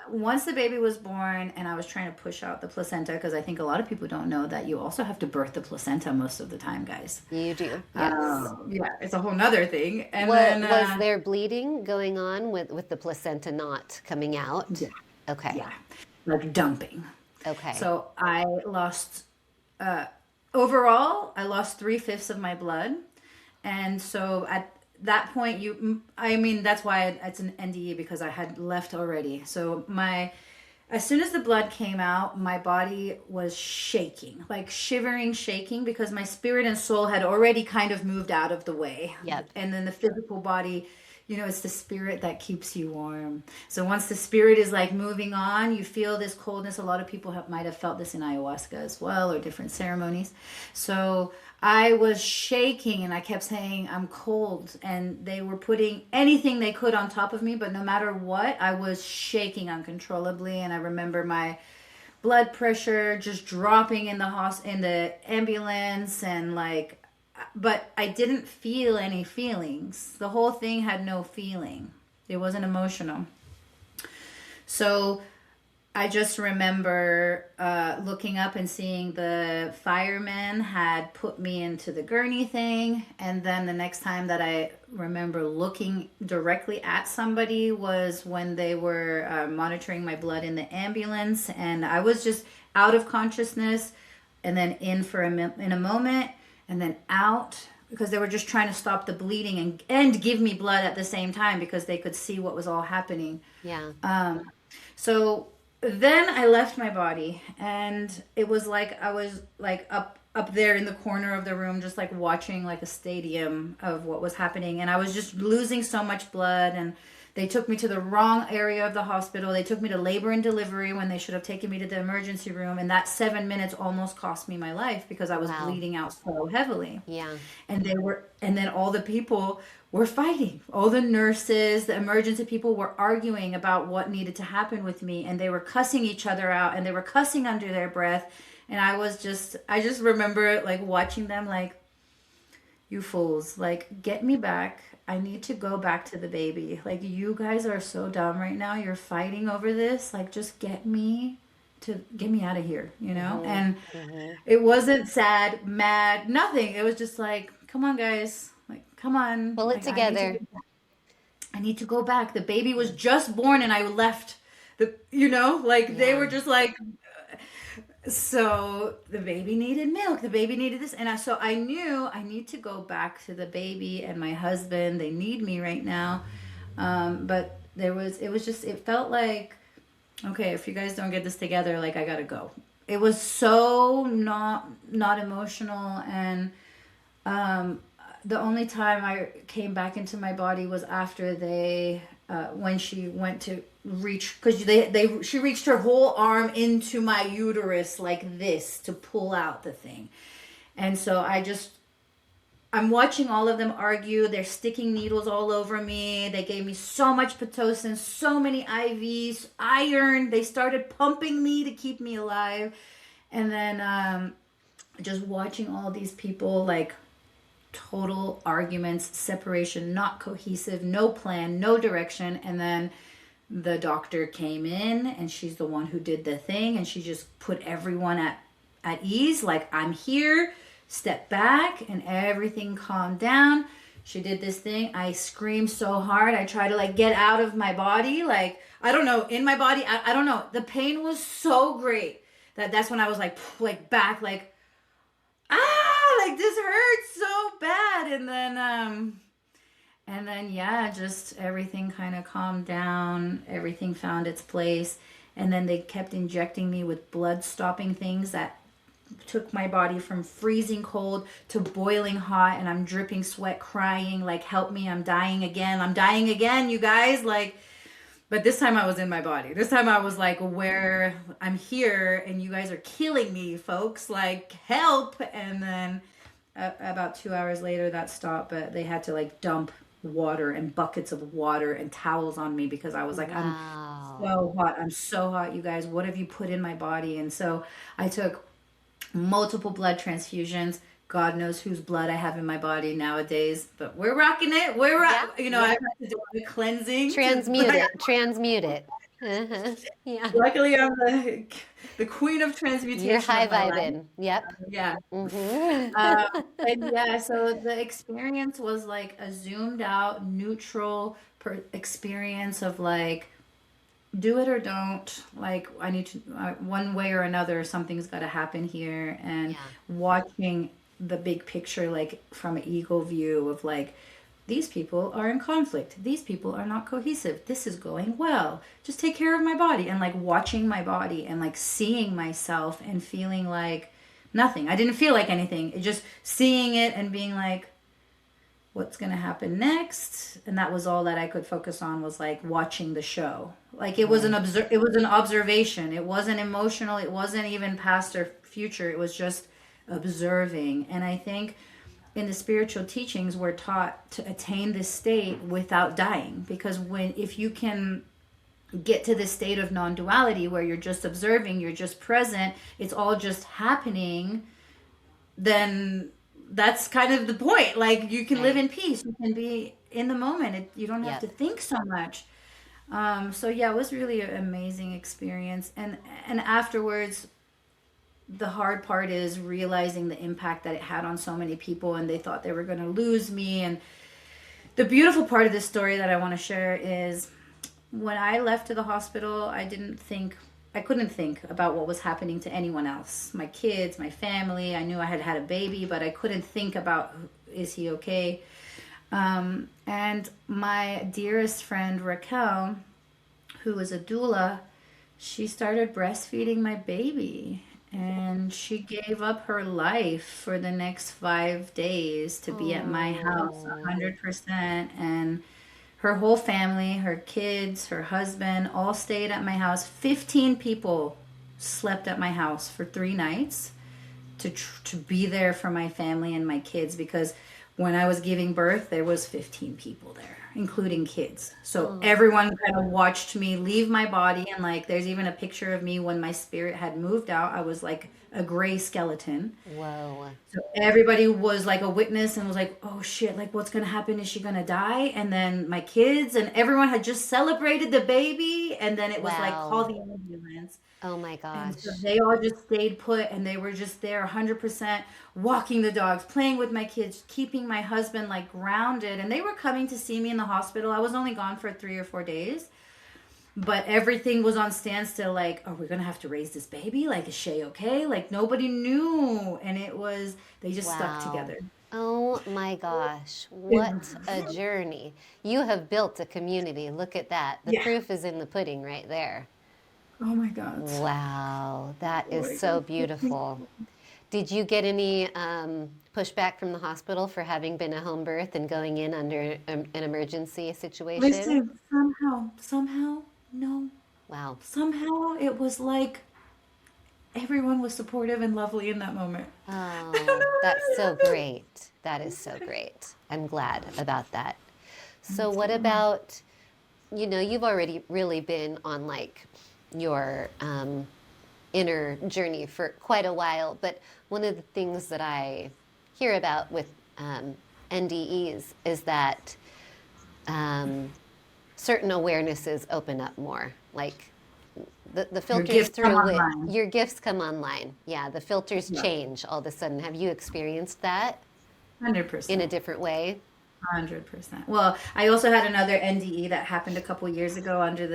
once the baby was born and I was trying to push out the placenta, because I think a lot of people don't know that you also have to birth the placenta most of the time, guys. You do. Yes. Yeah, it's a whole nother thing. And Was there bleeding going on with the placenta not coming out? yeah, Okay. yeah, like dumping. Okay. So I lost, overall, I lost 3/5 of my blood. And so at that point, that's why it's an NDE, because I had left already. So as soon as the blood came out, my body was shaking, like shivering, shaking, because my spirit and soul had already kind of moved out of the way. Yep. And then the physical body, it's the spirit that keeps you warm. So once the spirit is like moving on, you feel this coldness. A lot of people might have felt this in ayahuasca as well, or different ceremonies. So I was shaking and I kept saying, I'm cold. And they were putting anything they could on top of me, but no matter what, I was shaking uncontrollably. And I remember my blood pressure just dropping in the ambulance, and but I didn't feel any feelings. The whole thing had no feeling. It wasn't emotional. So I just remember looking up and seeing the firemen had put me into the gurney thing. And then the next time that I remember looking directly at somebody was when they were monitoring my blood in the ambulance. And I was just out of consciousness, and then in a moment, and then out, because they were just trying to stop the bleeding and give me blood at the same time, because they could see what was all happening. Yeah. So then I left my body, and it was like I was like up there in the corner of the room, just like watching like a stadium of what was happening. And I was just losing so much blood, and they took me to the wrong area of the hospital. They took me to labor and delivery when they should have taken me to the emergency room. And that 7 minutes almost cost me my life, because I was bleeding out so heavily. Yeah. And then all the people were fighting. All the nurses, the emergency people were arguing about what needed to happen with me. And they were cussing each other out, and they were cussing under their breath. And I just remember like watching them like, you fools, like, get me back. I need to go back to the baby. Like, you guys are so dumb right now. You're fighting over this. Like, just get me out of here, And it wasn't sad, mad, nothing. It was just like, come on, guys. Like, come on. Pull it Like, together. I need to go back. The baby was just born and I left. They were just like, so the baby needed milk. The baby needed this. And so I knew I need to go back to the baby and my husband. They need me right now. But it felt like, okay, if you guys don't get this together, like, I gotta go. It was so not emotional. And the only time I came back into my body was after when she went to reach, because she reached her whole arm into my uterus like this to pull out the thing. And so I'm watching all of them argue. They're sticking needles all over me. They gave me so much Pitocin, so many IVs, iron. They started pumping me to keep me alive. And then just watching all these people, like, total arguments, separation, not cohesive, no plan, no direction. And then the doctor came in, and she's the one who did the thing, and she just put everyone at ease, like, I'm here, step back, and everything calmed down. She did this thing. I screamed so hard. I tried to like get out of my body, like, I don't know, in my body. I don't know. The pain was so great that's when I was like back, like, like, this hurts so bad. And then yeah, just everything kind of calmed down. Everything found its place. And then they kept injecting me with blood stopping things that took my body from freezing cold to boiling hot. And I'm dripping sweat, crying, like, help me, I'm dying again, you guys. Like, But this time I was in my body. This time I was like, where I'm here and you guys are killing me, folks. Like, help. And then about 2 hours later, that stopped, but they had to like dump water and buckets of water and towels on me because I was like, I'm Wow. so hot. I'm so hot, you guys. What have you put in my body? And so I took multiple blood transfusions. God knows whose blood I have in my body nowadays, but we're rocking it. Yeah. I've Yeah. had to do a cleansing to Transmute it. Transmute it. Uh-huh. Yeah. luckily I'm the queen of You're transmutation high of my life. vibing. Yep. Yeah. Mm-hmm. And yeah, so the experience was like a zoomed out, neutral experience of like, do it or don't. Like, I need to, one way or another, something's got to happen here. And Yeah. watching the big picture, like from an ego view of like, these people are in conflict. These people are not cohesive. This is going well. Just take care of my body. And like watching my body and like seeing myself and feeling like nothing. I didn't feel like anything. It just seeing it and being like, what's going to happen next? And that was all that I could focus on, was like watching the show. Like it was it was an observation. It wasn't emotional. It wasn't even past or future. It was just observing. And I think in the spiritual teachings we're taught to attain this state without dying, because if you can get to this state of non-duality where you're just observing, you're just present, it's all just happening, then that's kind of the point. Like you can live Right. in peace, you can be in the moment. You don't have to Yep. think so much. So yeah, it was really an amazing experience. And afterwards, the hard part is realizing the impact that it had on so many people, and they thought they were going to lose me. And the beautiful part of this story that I want to share is when I left to the hospital, I couldn't think about what was happening to anyone else. My kids, my family. I knew I had had a baby, but I couldn't think about, is he okay? And my dearest friend Raquel, who was a doula, she started breastfeeding my baby. And she gave up her life for the next 5 days to be at my house Oh. 100%. And her whole family, her kids, her husband, all stayed at my house. 15 people slept at my house for 3 nights to be there for my family and my kids, because when I was giving birth, there was 15 people there, including kids. So Oh. everyone kind of watched me leave my body, and like there's even a picture of me when my spirit had moved out. I was like a gray skeleton. Whoa. So everybody was like a witness and was like, "Oh shit, like what's going to happen? Is she going to die?" And then my kids and everyone had just celebrated the baby, and then it was like, "Call Wow. the ambulance." Oh my And so gosh. they all just stayed put, and they were just there 100% walking the dogs, playing with my kids, keeping my husband like grounded. And they were coming to see me in the hospital. I was only gone for 3 or 4 days, but everything was on standstill. Like, are we going to have to raise this baby? Like, is Shay okay? Like, nobody knew. And it was, they just stuck Wow. together. Oh my gosh. What a journey. You have built a community. Look at that. The Yeah. proof is in the pudding right there. Oh my God. Wow. That Oh is my so God. beautiful. Did you get any pushback from the hospital for having been a home birth and going in under an emergency situation? Listen, somehow, no. Wow. Somehow it was like everyone was supportive and lovely in that moment. I don't Oh, that's so know. great. That is so great. I'm glad about that. Me So, what too. about, you've already really been on like your inner journey for quite a while, but one of the things that I hear about with NDEs is that um, certain awarenesses open up more. Like the Your filters gifts come through which online. your gifts come online. Yeah, the filters Yeah, change all of a sudden. Have you experienced that in a 100%. different way? 100%. Well, I also had another NDE that happened a couple years ago under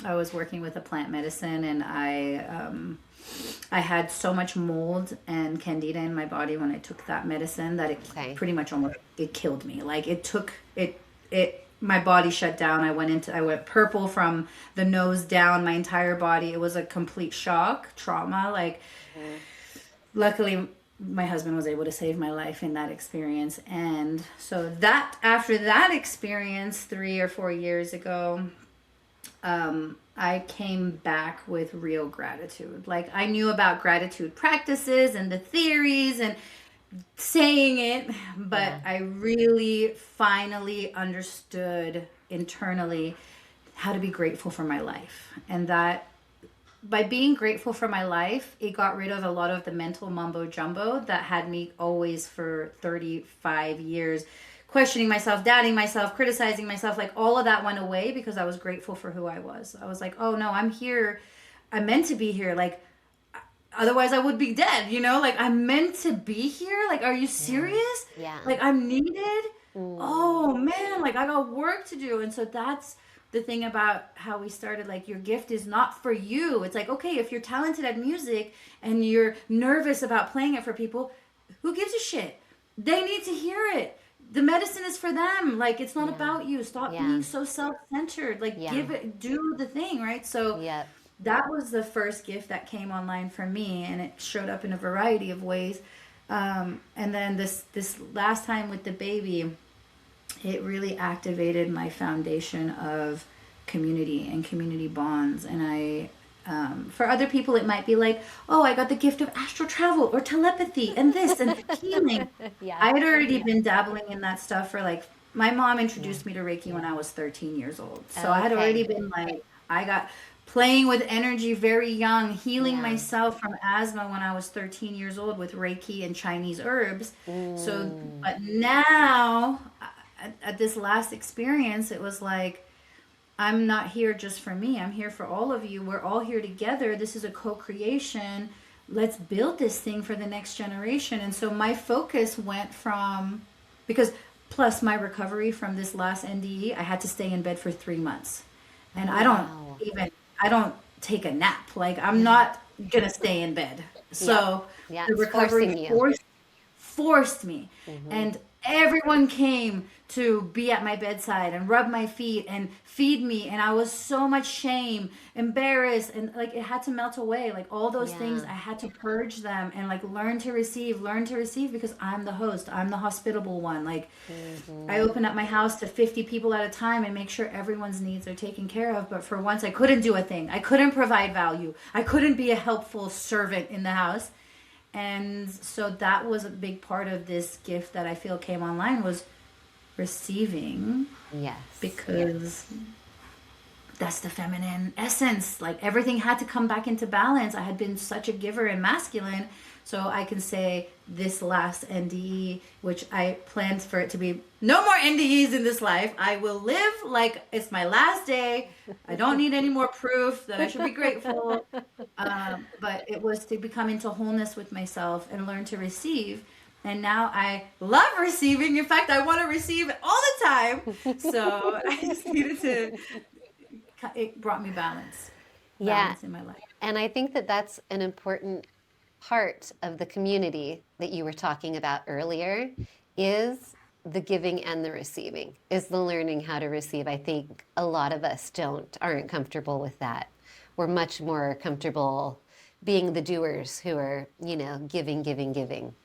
I was working with a plant medicine, and I had so much mold and candida in my body when I took that medicine that it Okay. pretty much almost it killed me. Like it my body shut down. I went purple from the nose down, my entire body. It was a complete shock, trauma. Like Mhm. luckily my husband was able to save my life in that experience. And so that after that experience 3 or 4 years ago, I came back with real gratitude. Like I knew about gratitude practices and the theories and saying it, but Yeah. I really finally understood internally how to be grateful for my life. And that by being grateful for my life, it got rid of a lot of the mental mumbo jumbo that had me always for 35 years questioning myself, doubting myself, criticizing myself. Like all of that went away because I was grateful for who I was. I was like, oh no, I'm here. I'm meant to be here. Like, otherwise I would be dead, you know? Like, I'm meant to be here. Like, are you Yeah. serious? Yeah. Like, I'm needed. Mm. Oh man, like I got work to do. And so that's the thing about how we started. Like, your gift is not for you. It's like, okay, if you're talented at music and you're nervous about playing it for people, who gives a shit? They need to hear it. The medicine is for them. Like, it's not Yeah. about you. Stop Yeah. being so self-centered. Like, Yeah. give it, do the thing, right? So Yep. that was the first gift that came online for me, and it showed up in a variety of ways. And then this last time with the baby, it really activated my foundation of community and community bonds. And for other people, it might be like, oh, I got the gift of astral travel or telepathy and this and healing. Yeah. I had already been dabbling in that stuff for like, my mom Yeah. introduced me to Reiki when I was 13 years old. So I had already Okay. been like, I got playing with energy very young, healing Yeah. myself from asthma when I was 13 years old with Reiki and Chinese herbs. So, Mm. but now at this last experience, it was like, I'm not here just for me. I'm here for all of you. We're all here together. This is a co creation. Let's build this thing for the next generation. And so my focus went from, because plus my recovery from this last NDE, I had to stay in bed for 3 months. And Oh, wow. I don't take a nap. Like, I'm not going to stay in bed. Yep. So Yeah. the It's recovery forcing you. forced me. Hmm. And everyone came to be at my bedside and rub my feet and feed me. And I was so much shame, embarrassed, and like it had to melt away. Like all those things, Yeah. I had to purge them and like learn to receive because I'm the host, I'm the hospitable one. Like, I Hmm. open up my house to 50 people at a time and make sure everyone's needs are taken care of. But for once, I couldn't do a thing. I couldn't provide value. I couldn't be a helpful servant in the house. And so that was a big part of this gift that I feel came online was receiving, Yes. because that's the feminine essence. Like everything had to come back into balance. I had been such a giver and masculine. So I can say this last NDE, which I planned for it to be no more NDEs in this life. I will live like it's my last day. I don't need any more proof that I should be grateful. But it was to become into wholeness with myself and learn to receive. And now I love receiving. In fact, I want to receive all the time. So I just needed to, it brought me Yeah. balance in my life. And I think that that's an important part of the community that you were talking about earlier is the giving and the receiving, is the learning how to receive. I think a lot of us aren't comfortable with that. We're much more comfortable being the doers who are, giving, giving, giving.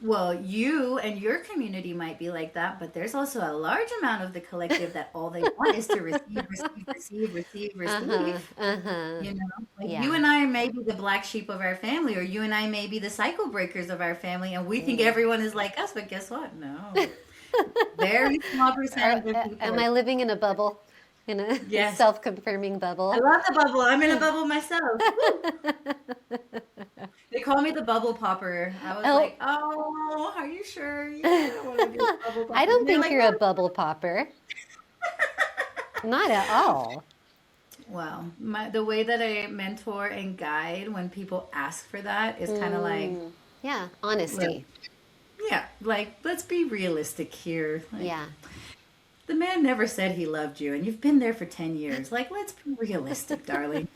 Well, you and your community might be like that, but there's also a large amount of the collective that all they want is to receive, receive, receive, receive, Uh-huh. receive. Uh-huh. You know, like you Yeah. and I may be the black sheep of our family, or you and I may be the cycle breakers of our family, and we think Mm. everyone is like us, but guess what? No. Very small percentage of Am people. I living in a bubble? In a Yes. self-confirming I bubble? love the bubble. I'm in a bubble myself. Woo! They call me the bubble popper. I was Oh, like, oh, are you sure? Yeah, I don't want to be a bubble I popper. don't And they're think like, you're no. a bubble popper. Not at all. Well, the way that I mentor and guide when people ask for that is kind of like, Mm, yeah, look, honesty. yeah, like, let's be realistic here. Like, Yeah. the man never said he loved you, and you've been there for 10 years. Like, let's be realistic, darling.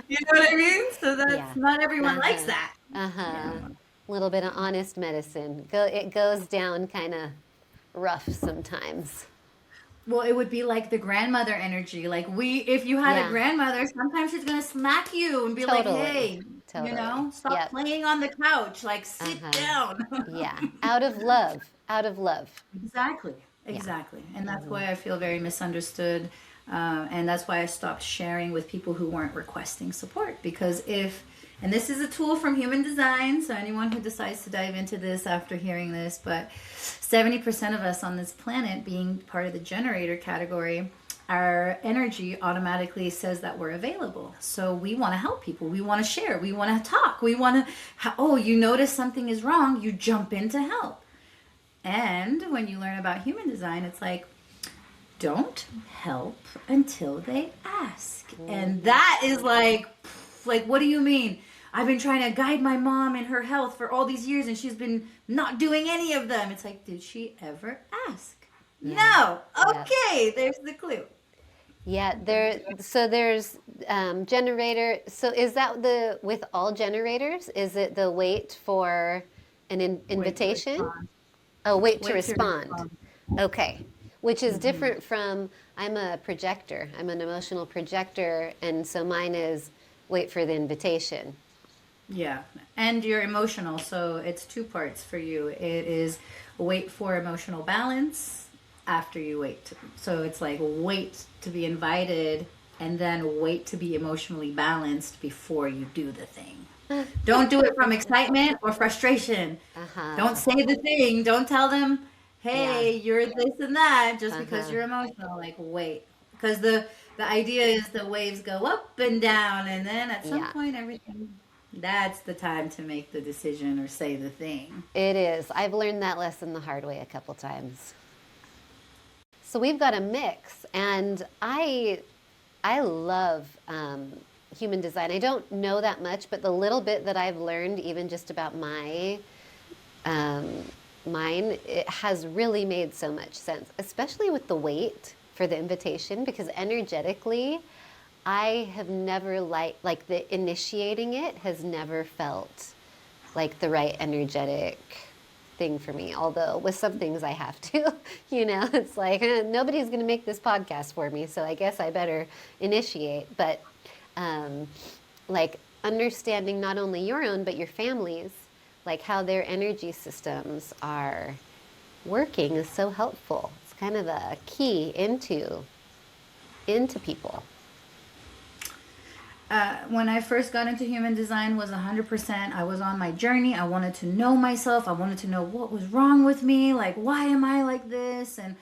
You know what I mean? So that's Yeah. not everyone likes Uh-huh. that. Uh-huh. Yeah. A little bit of honest medicine. It goes down kind of rough sometimes. Well, it would be like the grandmother energy. Like if you had a Yeah, grandmother, sometimes she's gonna smack you and be like, totally. "Hey, Totally. stop Yep. playing on the couch. Like, sit Uh-huh. down." Yeah. Out of love. Out of love. Exactly. Yeah. Exactly. And that's Hmm. why I feel very misunderstood. And that's why I stopped sharing with people who weren't requesting support. Because and this is a tool from Human Design, so anyone who decides to dive into this after hearing this, but 70% of us on this planet, being part of the generator category, our energy automatically says that we're available. So we want to help people. We want to share. We want to talk. We want to, you notice something is wrong, you jump in to help. And when you learn about Human Design, it's like, don't help until they ask. And that is like, what do you mean? I've been trying to guide my mom in her health for all these years and she's been not doing any of them. It's like, did she ever ask? Yeah. No. Okay, there's the clue. Yeah, there's generator. So is that with all generators? Is it the wait for an invitation? Wait to respond. Okay. Which is different from, I'm a projector. I'm an emotional projector. And so mine is wait for the invitation. Yeah. And you're emotional. So it's two parts for you. It is wait for emotional balance after you wait. So it's like wait to be invited and then wait to be emotionally balanced before you do the thing. Don't do it from excitement or frustration. Don't say the thing. Don't tell them, hey, you're this and that just because you're emotional. Like, wait. Because the idea is the waves go up and down, and then at some point, that's the time to make the decision or say the thing. It is. I've learned that lesson the hard way a couple times. So we've got a mix, and I love Human Design. I don't know that much, but the little bit that I've learned, even just about mine, it has really made so much sense, especially with the wait for the invitation, because energetically, I have never like the initiating it has never felt like the right energetic thing for me. Although with some things I have to, it's like nobody's going to make this podcast for me, so I guess I better initiate. But like understanding not only your own but your family's, like how their energy systems are working is so helpful. It's kind of a key into people. When I first got into Human Design was 100%. I was on my journey. I wanted to know myself. I wanted to know what was wrong with me. Like, why am I like this? And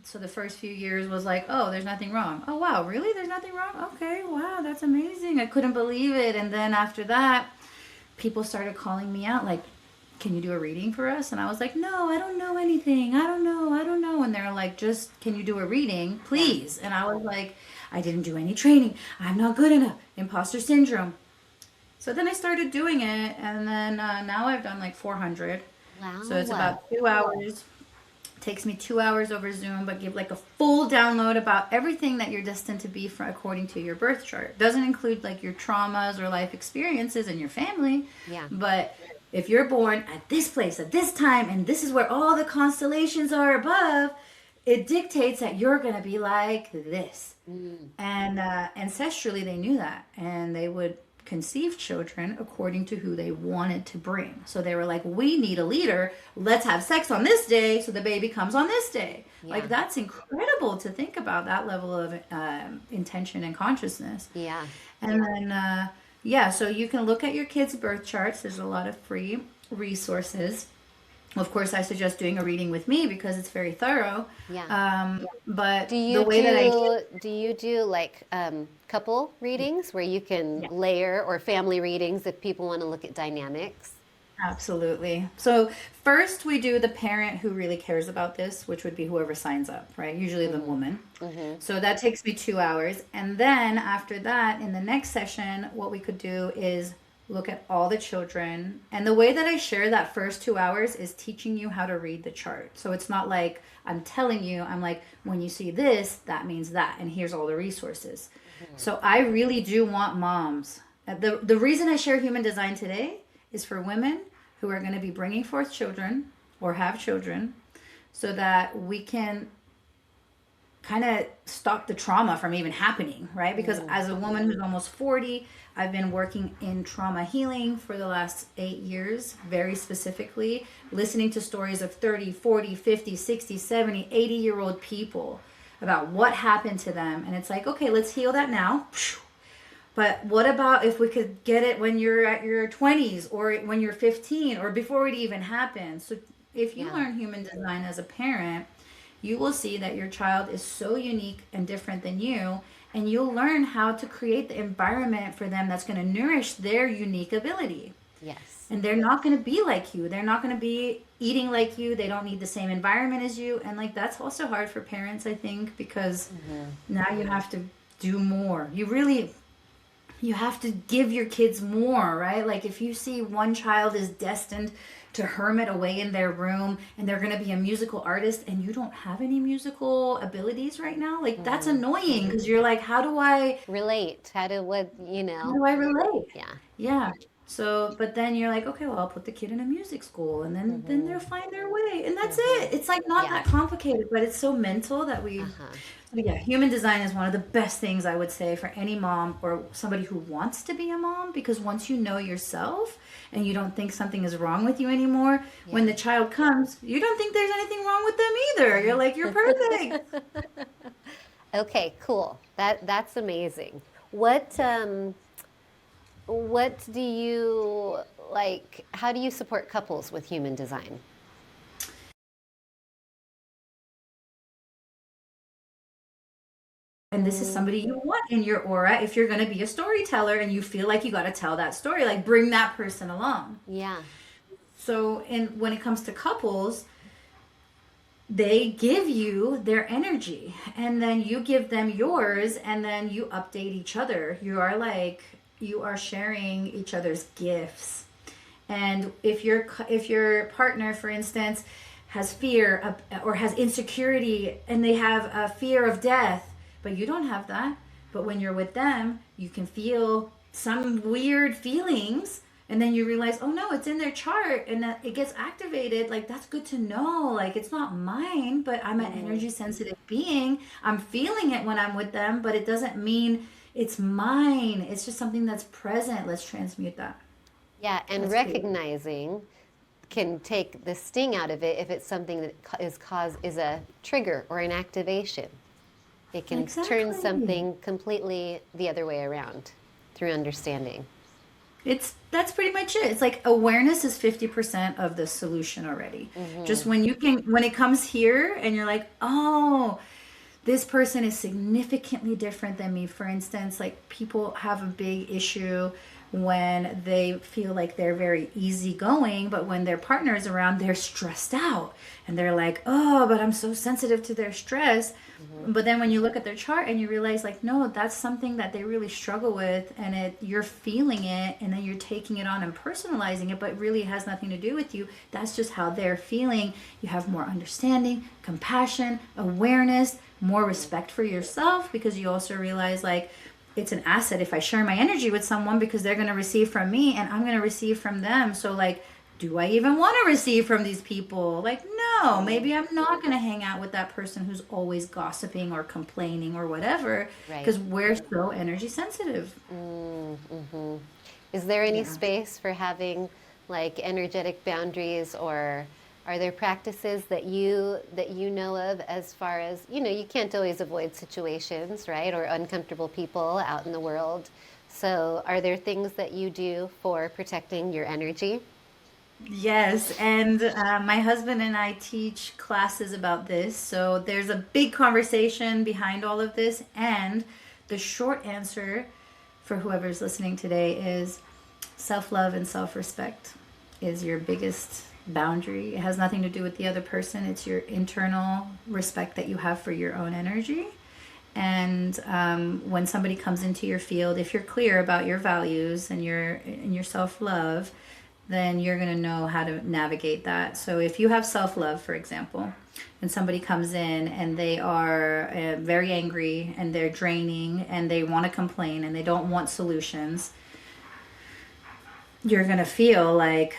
so the first few years was like, oh, there's nothing wrong. Oh, wow, really? There's nothing wrong? Okay, wow, that's amazing. I couldn't believe it. And then after that, people started calling me out like, can you do a reading for us? And I was like, no, I don't know anything. I don't know. And they're like, just, can you do a reading, please? And I was like, I didn't do any training. I'm not good enough. Imposter syndrome. So then I started doing it. And then now I've done like 400. Wow. So it's about 2 hours. Takes me 2 hours over Zoom, but give like a full download about everything that you're destined to be according to your birth chart. Doesn't include like your traumas or life experiences and your family. Yeah. But if you're born at this place at this time and this is where all the constellations are above, it dictates that you're going to be like this. And ancestrally they knew that, and they would conceive children according to who they wanted to bring. So they were like, we need a leader. Let's have sex on this day so the baby comes on this day. Yeah. Like, that's incredible to think about that level of intention and consciousness. Yeah. And then, so you can look at your kids' birth charts. There's a lot of free resources. Of course, I suggest doing a reading with me because it's very thorough. Yeah. But do you do like couple readings where you can layer, or family readings if people want to look at dynamics? Absolutely. So first we do the parent who really cares about this, which would be whoever signs up, right? Usually the woman. So that takes me 2 hours. And then after that, in the next session, what we could do is look at all the children. And the way that I share that first 2 hours is teaching you how to read the chart. So it's not like I'm telling you, I'm like, when you see this, that means that. And here's all the resources. So I really do want moms. The reason I share Human Design today is for women who are going to be bringing forth children or have children, so that we can kind of stop the trauma from even happening, right? Because as a woman who's almost 40, I've been working in trauma healing for the last 8 years, very specifically, listening to stories of 30, 40, 50, 60, 70, 80-year-old people about what happened to them. And it's like, okay, let's heal that now. But what about if we could get it when you're at your 20s or when you're 15 or before it even happens? So if you Yeah. learn human design as a parent, you will see that your child is so unique and different than you. And you'll learn how to create the environment for them that's going to nourish their unique ability. Yes. And they're not going to be like you. They're not going to be eating like you. They don't need the same environment as you. And like that's also hard for parents, I think, because now you have to do more. You have to give your kids more, right? Like if you see one child is destined to hermit away in their room and they're going to be a musical artist and you don't have any musical abilities right now, like that's annoying because you're like, Relate. how do I relate? Yeah. Yeah. So, but then you're like, okay, well, I'll put the kid in a music school and then they'll find their way. And that's it. It's like not Yeah. that complicated, but it's so mental that Uh-huh. but yeah, human design is one of the best things I would say for any mom or somebody who wants to be a mom because once you know yourself and you don't think something is wrong with you anymore, when Yeah. the child comes, you don't think there's anything wrong with them either. You're like, you're perfect. Okay, cool. That's amazing. What do you like? How do you support couples with human design? And this is somebody you want in your aura if you're going to be a storyteller and you feel like you got to tell that story, like bring that person along. Yeah. So, when it comes to couples, they give you their energy and then you give them yours and then you update each other. You are sharing each other's gifts. And if your partner, for instance, has fear or has insecurity and they have a fear of death, but you don't have that. But when you're with them, you can feel some weird feelings and then you realize, oh no, it's in their chart and that it gets activated. Like that's good to know. Like it's not mine, but I'm an energy sensitive being. I'm feeling it when I'm with them, but it doesn't mean it's mine. It's just something that's present. Let's transmute that. Yeah, and That's cool. recognizing can take the sting out of it if it's something that is a trigger or an activation. It can turn Exactly. something completely the other way around through understanding. That's pretty much it. It's like awareness is 50% of the solution already. Just Mm-hmm. when it comes here and you're like, "Oh, this person is significantly different than me." For instance, like people have a big issue when they feel like they're very easygoing, but when their partner is around, they're stressed out. And they're like, oh, but I'm so sensitive to their stress. Mm-hmm. But then when you look at their chart and you realize, like, no, that's something that they really struggle with, and you're feeling it, and then you're taking it on and personalizing it, but it really has nothing to do with you. That's just how they're feeling. You have more understanding, compassion, awareness, more respect for yourself because you also realize, like, it's an asset if I share my energy with someone because they're going to receive from me and I'm going to receive from them. So, like, do I even want to receive from these people? Like, no, maybe I'm not going to hang out with that person who's always gossiping or complaining or whatever Right. because we're so energy sensitive. Mm-hmm. Is there any Yeah. space for having like energetic boundaries, or are there practices that you know of as far as, you can't always avoid situations, right? Or uncomfortable people out in the world. So, are there things that you do for protecting your energy? Yes, and my husband and I teach classes about this. So there's a big conversation behind all of this. And the short answer for whoever's listening today is self love and self respect is your biggest boundary. It has nothing to do with the other person, it's your internal respect that you have for your own energy. And when somebody comes into your field, if you're clear about your values and your self love, then you're going to know how to navigate that. So if you have self love, for example, and somebody comes in and they are very angry and they're draining and they want to complain and they don't want solutions, you're going to feel like,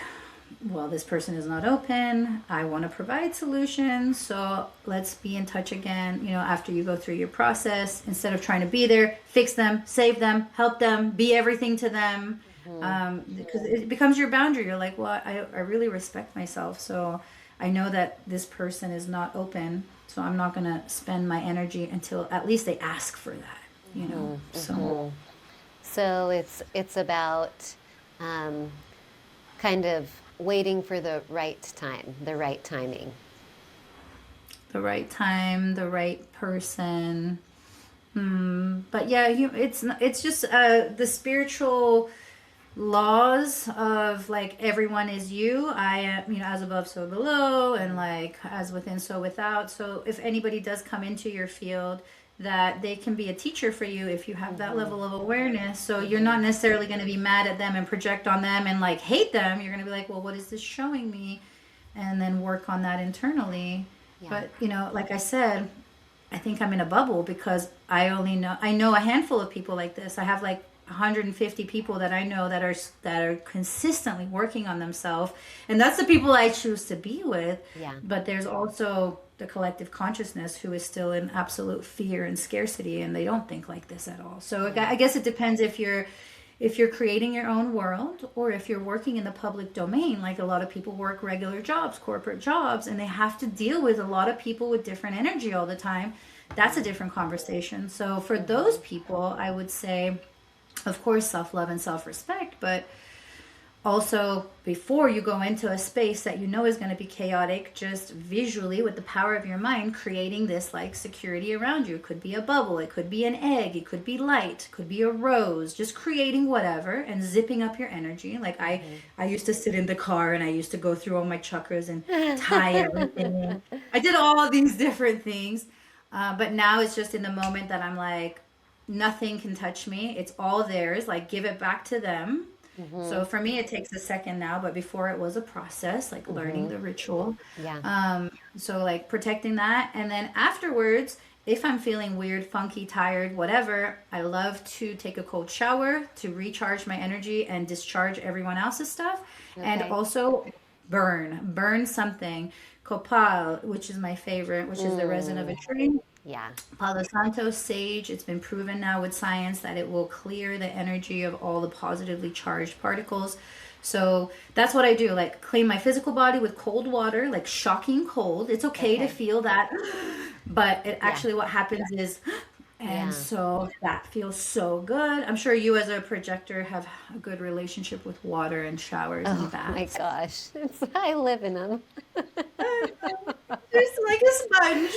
well, this person is not open. I want to provide solutions. So let's be in touch again, after you go through your process, instead of trying to be there, fix them, save them, help them, be everything to them. Hmm. Because it becomes your boundary. You're like, well, I really respect myself. So I know that this person is not open, so I'm not going to spend my energy until at least they ask for that, you know? So, So it's about um, kind of waiting for the right time, the right timing. the right time, the right person. But yeah, it's just the spiritual laws of like everyone is you. I am, as above, so below, and like as within, so without. So if anybody does come into your field, that they can be a teacher for you if you have that level of awareness. So you're not necessarily going to be mad at them and project on them and like hate them. You're going to be like, well, what is this showing me? And then work on that internally. Yeah. But like I said, I think I'm in a bubble because I know a handful of people like this. I have like 150 people that I know that are consistently working on themselves, and that's the people I choose to be with. Yeah. But there's also the collective consciousness who is still in absolute fear and scarcity, and they don't think like this at all. So I guess it depends if you're creating your own world or if you're working in the public domain. Like a lot of people work regular jobs, corporate jobs, and they have to deal with a lot of people with different energy all the time. That's a different conversation. So for those people, I would say, of course, self-love and self-respect, but also before you go into a space that you know is going to be chaotic, just visually with the power of your mind creating this like security around you. It could be a bubble, it could be an egg, it could be light, it could be a rose, just creating whatever and zipping up your energy. Like I used to sit in the car and I used to go through all my chakras and tie everything. I did all these different things, but now it's just in the moment that I'm like, nothing can touch me, it's all theirs, like give it back to them. So for me, it takes a second now, but before it was a process, like learning the ritual. Yeah. So like protecting that. And then afterwards, if I'm feeling weird, funky, tired, whatever, I love to take a cold shower to recharge my energy and discharge everyone else's stuff. And Okay. also burn something. Copal, which is my favorite, which is the resin of a tree. Yeah. Palo Santo, sage, it's been proven now with science that it will clear the energy of all the positively charged particles. So that's what I do, like clean my physical body with cold water, like shocking cold. It's okay to Okay. feel that, but it Yeah. actually what happens is, and Yeah. so that feels so good. I'm sure you as a projector have a good relationship with water and showers and Oh my baths. gosh. I live in them. There's like a sponge.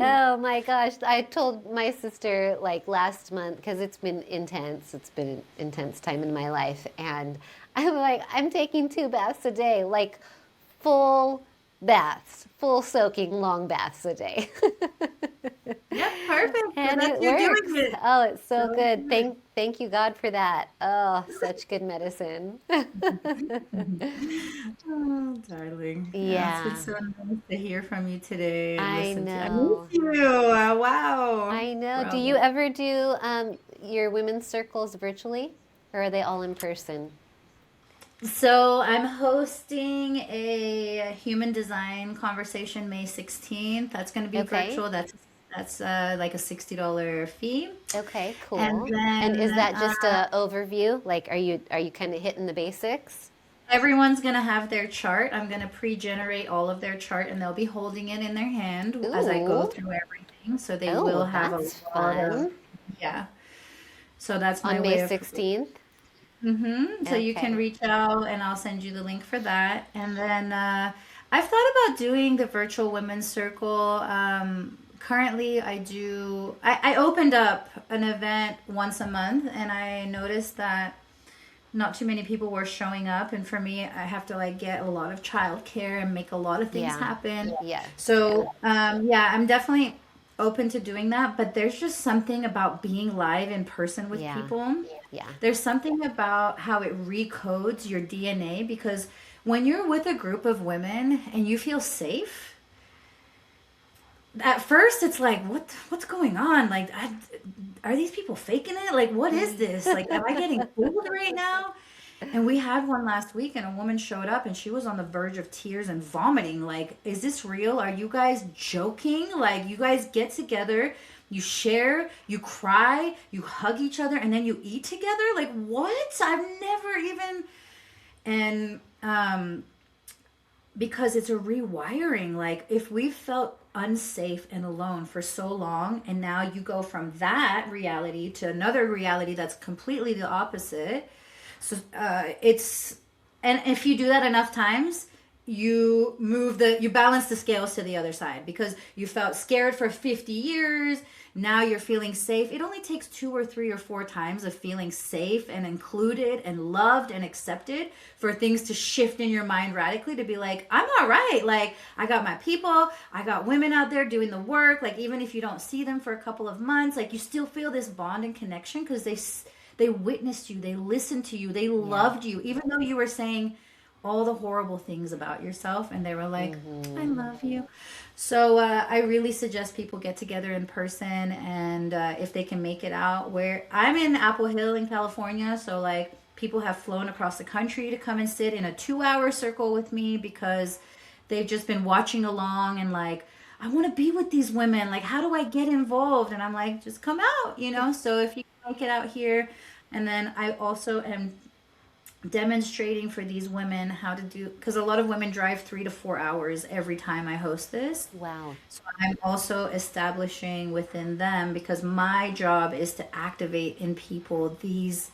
Oh my gosh. I told my sister like last month because it's been intense. It's been an intense time in my life. And I'm like, I'm taking 2 baths a day, like full baths, full soaking long baths a day. Yeah, perfect. So And it that's you're works. doing it. Oh, it's so So good. good. Thank you God for that. Oh, such good medicine. Oh, darling. Yeah, it's been Yeah, so nice to hear from you today and I listen to. I miss know. you. Wow. I know. Do you Bravo. ever do your women's circles virtually, or are they all in person? So I'm hosting a human design conversation May 16th. That's going to be Okay. virtual. That's like a $60 fee. Okay, And cool. And then is that just a overview? Like, are you kind of hitting the basics? everyone's going to have their chart. I'm going to pre-generate all of their chart and they'll be holding it in their hand as I go Ooh. through everything. So they will Oh, have a that's lot of, fun. yeah. So that's my On May way of 16th? So you can Okay. reach out and I'll send you the link for that. And then I've thought about doing the virtual women's circle. Currently, I opened up an event once a month and I noticed that not too many people were showing up. And for me, I have to like get a lot of childcare and make a lot of things Yeah. happen. Yes. Yeah. So yeah, I'm definitely open to doing that. But there's just something about being live in person with Yeah. people. Yeah. There's something about how it recodes your DNA because when you're with a group of women and you feel safe, at first it's like what's going on? Like are these people faking it? Like what is this? Like am I getting fooled right now? And we had one last week and a woman showed up and she was on the verge of tears and vomiting. Like, is this real? Are you guys joking? Like, you guys get together, you share, you cry, you hug each other, and then you eat together? Like, what? I've never even. And because it's a rewiring. Like if we felt unsafe and alone for so long, and now you go from that reality to another reality that's completely the opposite. So it's, and if you do that enough times, you balance the scales to the other side, because you felt scared for 50 years. Now you're feeling safe. It only takes 2 or 3 or 4 times of feeling safe and included and loved and accepted for things to shift in your mind radically, to be like, I'm all right. Like, I got my people, I got women out there doing the work. Like, even if you don't see them for a couple of months, like, you still feel this bond and connection because they witnessed you, they listened to you, they loved you, even though you were saying all the horrible things about yourself, and they were like, I love you. So I really suggest people get together in person, and if they can make it out. Where I'm in Apple Hill in California, so like people have flown across the country to come and sit in a 2-hour circle with me because they've just been watching along and like, I want to be with these women. Like, how do I get involved? And I'm like, just come out, you know? So if you can make it out here. And then I also am demonstrating for these women how to do, because a lot of women drive 3 to 4 hours every time I host this. Wow. So I'm also establishing within them, because my job is to activate in people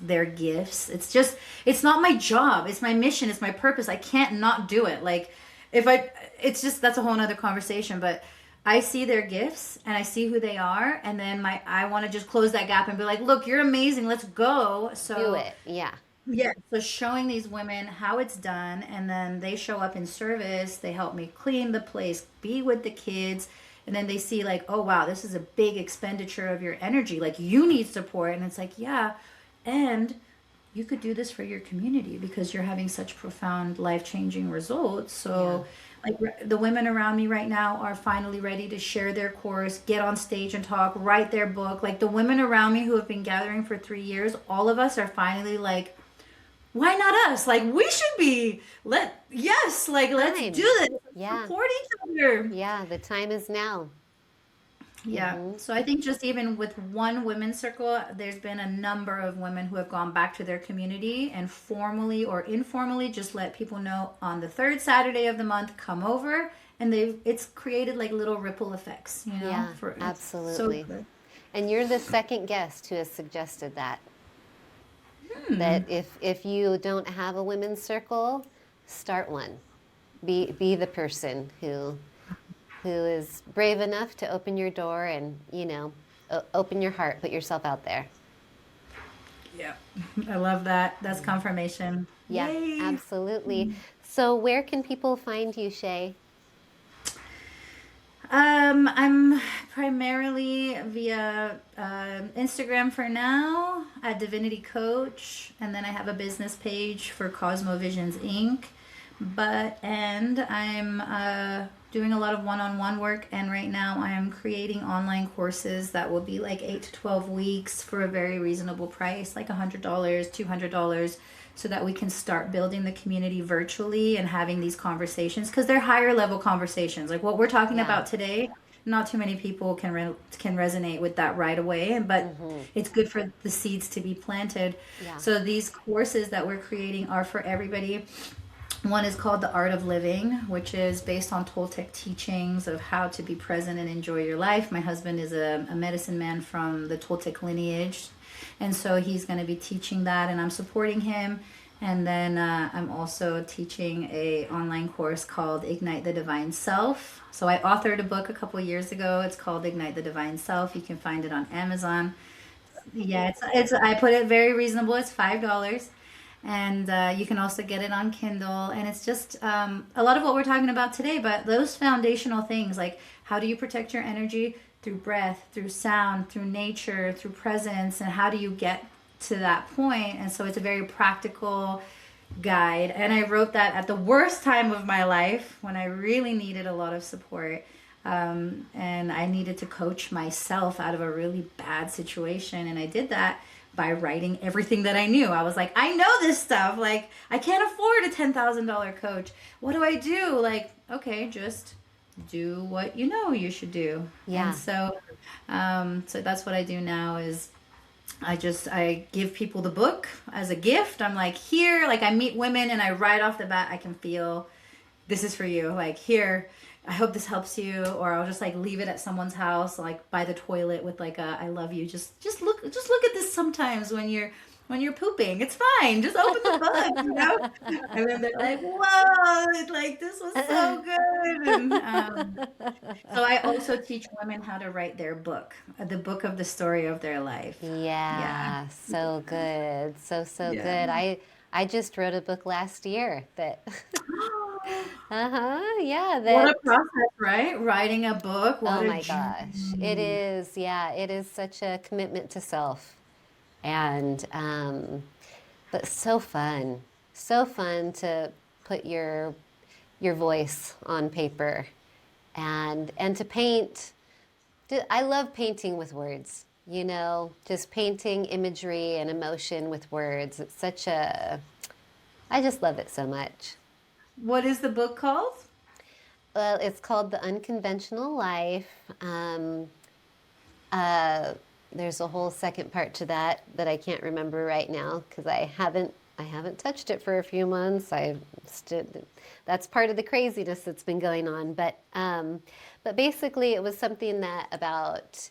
their gifts. It's not my job, it's my mission, it's my purpose. I can't not do it. Like, it's just, that's a whole nother conversation. But I see their gifts and I see who they are, and then I want to just close that gap and be like, look, you're amazing, let's go. So Do it. Yeah. yeah, so showing these women how it's done, and then they show up in service. They help me clean the place, be with the kids, and then they see like, oh wow, this is a big expenditure of your energy. Like, you need support, and it's like, yeah, and you could do this for your community because you're having such profound, life-changing results. So like the women around me right now are finally ready to share their course, get on stage and talk, write their book. Like the women around me who have been gathering for 3 years, all of us are finally like, why not us? Like, we should be, let's Time. do this. Yeah. Support each other. Yeah. The time is now. Yeah. So I think just even with one women's circle, there's been a number of women who have gone back to their community and formally or informally just let people know on the third Saturday of the month, come over. And it's created like little ripple effects, you know? Yeah, It's absolutely. so good. And you're the second guest who has suggested that. That if you don't have a women's circle, start one. Be the person who is brave enough to open your door and, open your heart, put yourself out there. Yeah. I love that. That's confirmation. Yeah, Yay. absolutely. So where can people find you, Shay? I'm primarily via Instagram for now at Divinity Coach, and then I have a business page for Cosmovisions Inc. And I'm doing a lot of one-on-one work, and right now I am creating online courses that will be like 8 to 12 weeks for a very reasonable price, like $100, $200, so that we can start building the community virtually and having these conversations, because they're higher level conversations. Like what we're talking about today, not too many people can resonate with that right away, but it's good for the seeds to be planted. Yeah. So these courses that we're creating are for everybody. One is called The Art of Living, which is based on Toltec teachings of how to be present and enjoy your life. My husband is a medicine man from the Toltec lineage, and so he's going to be teaching that, and I'm supporting him. And then I'm also teaching a online course called Ignite the Divine Self. So I authored a book a couple years ago. It's called Ignite the Divine Self. You can find it on Amazon. Yeah, it's I put it very reasonable. It's $5. And you can also get it on Kindle. And it's just a lot of what we're talking about today, but those foundational things, like how do you protect your energy through breath, through sound, through nature, through presence, and how do you get to that point? And so it's a very practical guide. And I wrote that at the worst time of my life when I really needed a lot of support. And I needed to coach myself out of a really bad situation. And I did that by writing everything that I knew. I was like, I know this stuff. Like, I can't afford a $10,000 coach. What do I do? Like, okay, just do what you know you should do. Yeah. And so that's what I do now is I give people the book as a gift. I'm like, here, like I meet women and I right off the bat, I can feel this is for you. Like, here, I hope this helps you. Or I'll just like leave it at someone's house, like by the toilet with like a I love you. Just look at this sometimes when you're pooping. It's fine. Just open the book, you know? And then they're like, whoa, like this was so good. And so I also teach women how to write their book, the book of the story of their life. Yeah. Yeah, so good. So, so Yeah. good. I just wrote a book last year that uh-huh, yeah, What that a process, right? Writing a book, what oh a my gosh. It journey. is, yeah, it is such a commitment to self. And but so fun. So fun to put your voice on paper and to paint. I love painting with words, you know, just painting imagery and emotion with words. It's such a, I just love it so much. What is the book called? Well, it's called The Unconventional Life. Uh, there's a whole second part to that I can't remember right now because I haven't touched it for a few months. That's part of the craziness that's been going on. But basically, it was something that about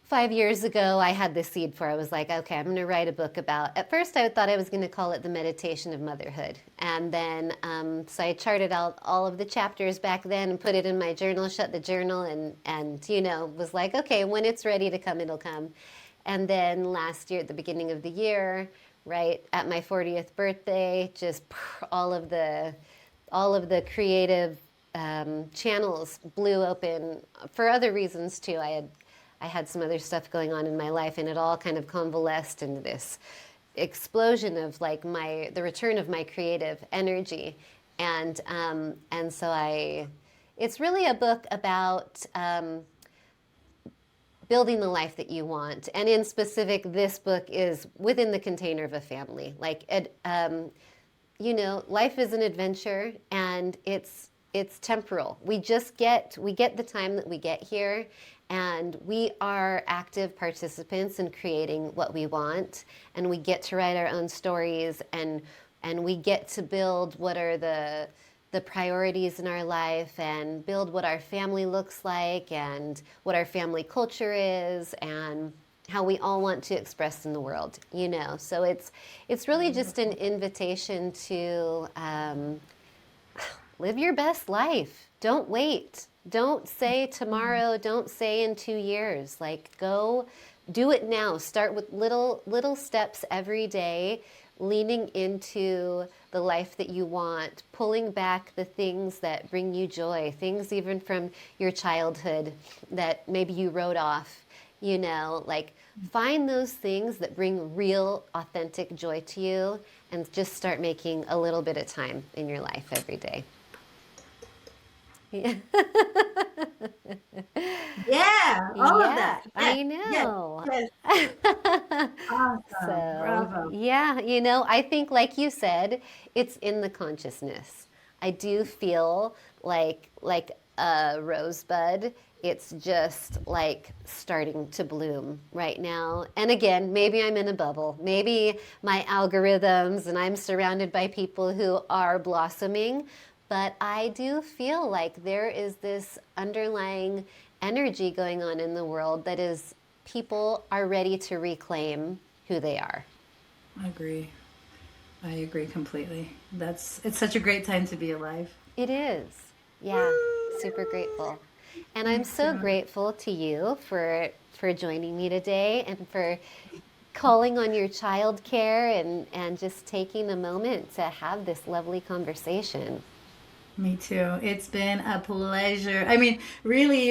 5 years ago, I had this seed for. I was like, okay, I'm going to write a book about. At first, I thought I was going to call it The Meditation of Motherhood. And then, so I charted out all of the chapters back then and put it in my journal, shut the journal, and was like, okay, when it's ready to come, it'll come. And then last year, at the beginning of the year, right at my 40th birthday, just all of the creative channels blew open for other reasons too. I had some other stuff going on in my life, and it all kind of convalesced into this explosion of like the return of my creative energy, and so it's really a book about building the life that you want, and in specific, this book is within the container of a family. Like life is an adventure, and it's temporal. We get the time that we get here, and we are active participants in creating what we want, and we get to write our own stories, and we get to build what are the priorities in our life, and build what our family looks like, and what our family culture is, and how we all want to express in the world, so it's really just an invitation to live your best life. Don't wait. Don't say tomorrow. Don't say in 2 years. Like, go do it now. Start with little steps every day, leaning into the life that you want, pulling back the things that bring you joy, things even from your childhood that maybe you wrote off, like find those things that bring real, authentic joy to you, and just start making a little bit of time in your life every day. Yeah. Yeah, all of Yeah, that. Yes, I yes, know. yes. Awesome. So, Bravo. yeah, I think, like you said, it's in the consciousness. I do feel like a rosebud. It's just like starting to bloom right now. And again, maybe I'm in a bubble. Maybe my algorithms and I'm surrounded by people who are blossoming. But I do feel like there is this underlying energy going on in the world that is people are ready to reclaim who they are. I agree. I agree completely. It's such a great time to be alive. It is. Yeah, super grateful. And I'm Me so too. grateful to you for joining me today and for calling on your childcare and just taking a moment to have this lovely conversation. Me too. It's been a pleasure. I mean, really,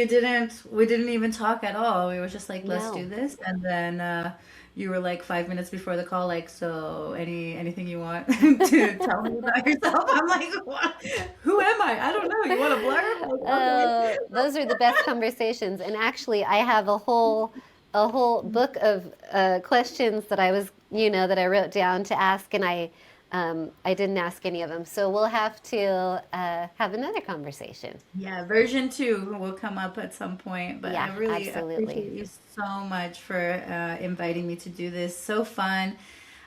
we didn't even talk at all. We were just like, let's do No. this. And then you were like 5 minutes before the call, like, so anything you want to tell me about yourself? I'm like, what? Who am I? I don't know. You want a blurb? Like, okay. Those are the best conversations. And actually, I have a whole book of questions that that I wrote down to ask, and I didn't ask any of them. So we'll have to have another conversation. Yeah, version two will come up at some point, but Yeah, I really absolutely. appreciate you so much for inviting me to do this. So fun.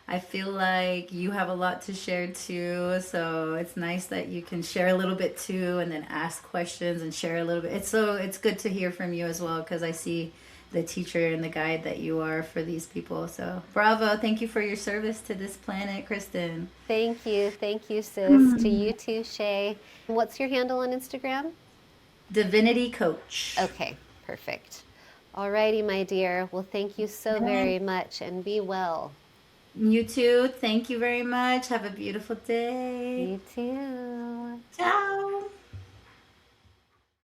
I feel like you have a lot to share too, so it's nice that you can share a little bit too, and then ask questions and share a little bit. It's good to hear from you as well because I see the teacher and the guide that you are for these people. So bravo! Thank you for your service to this planet, Kristen. Thank you, sis. To you too, Shay. What's your handle on Instagram? Divinity Coach. Okay, perfect. Alrighty, my dear. Well, thank you so very much and be well. You too. Thank you very much. Have a beautiful day. You too. Ciao.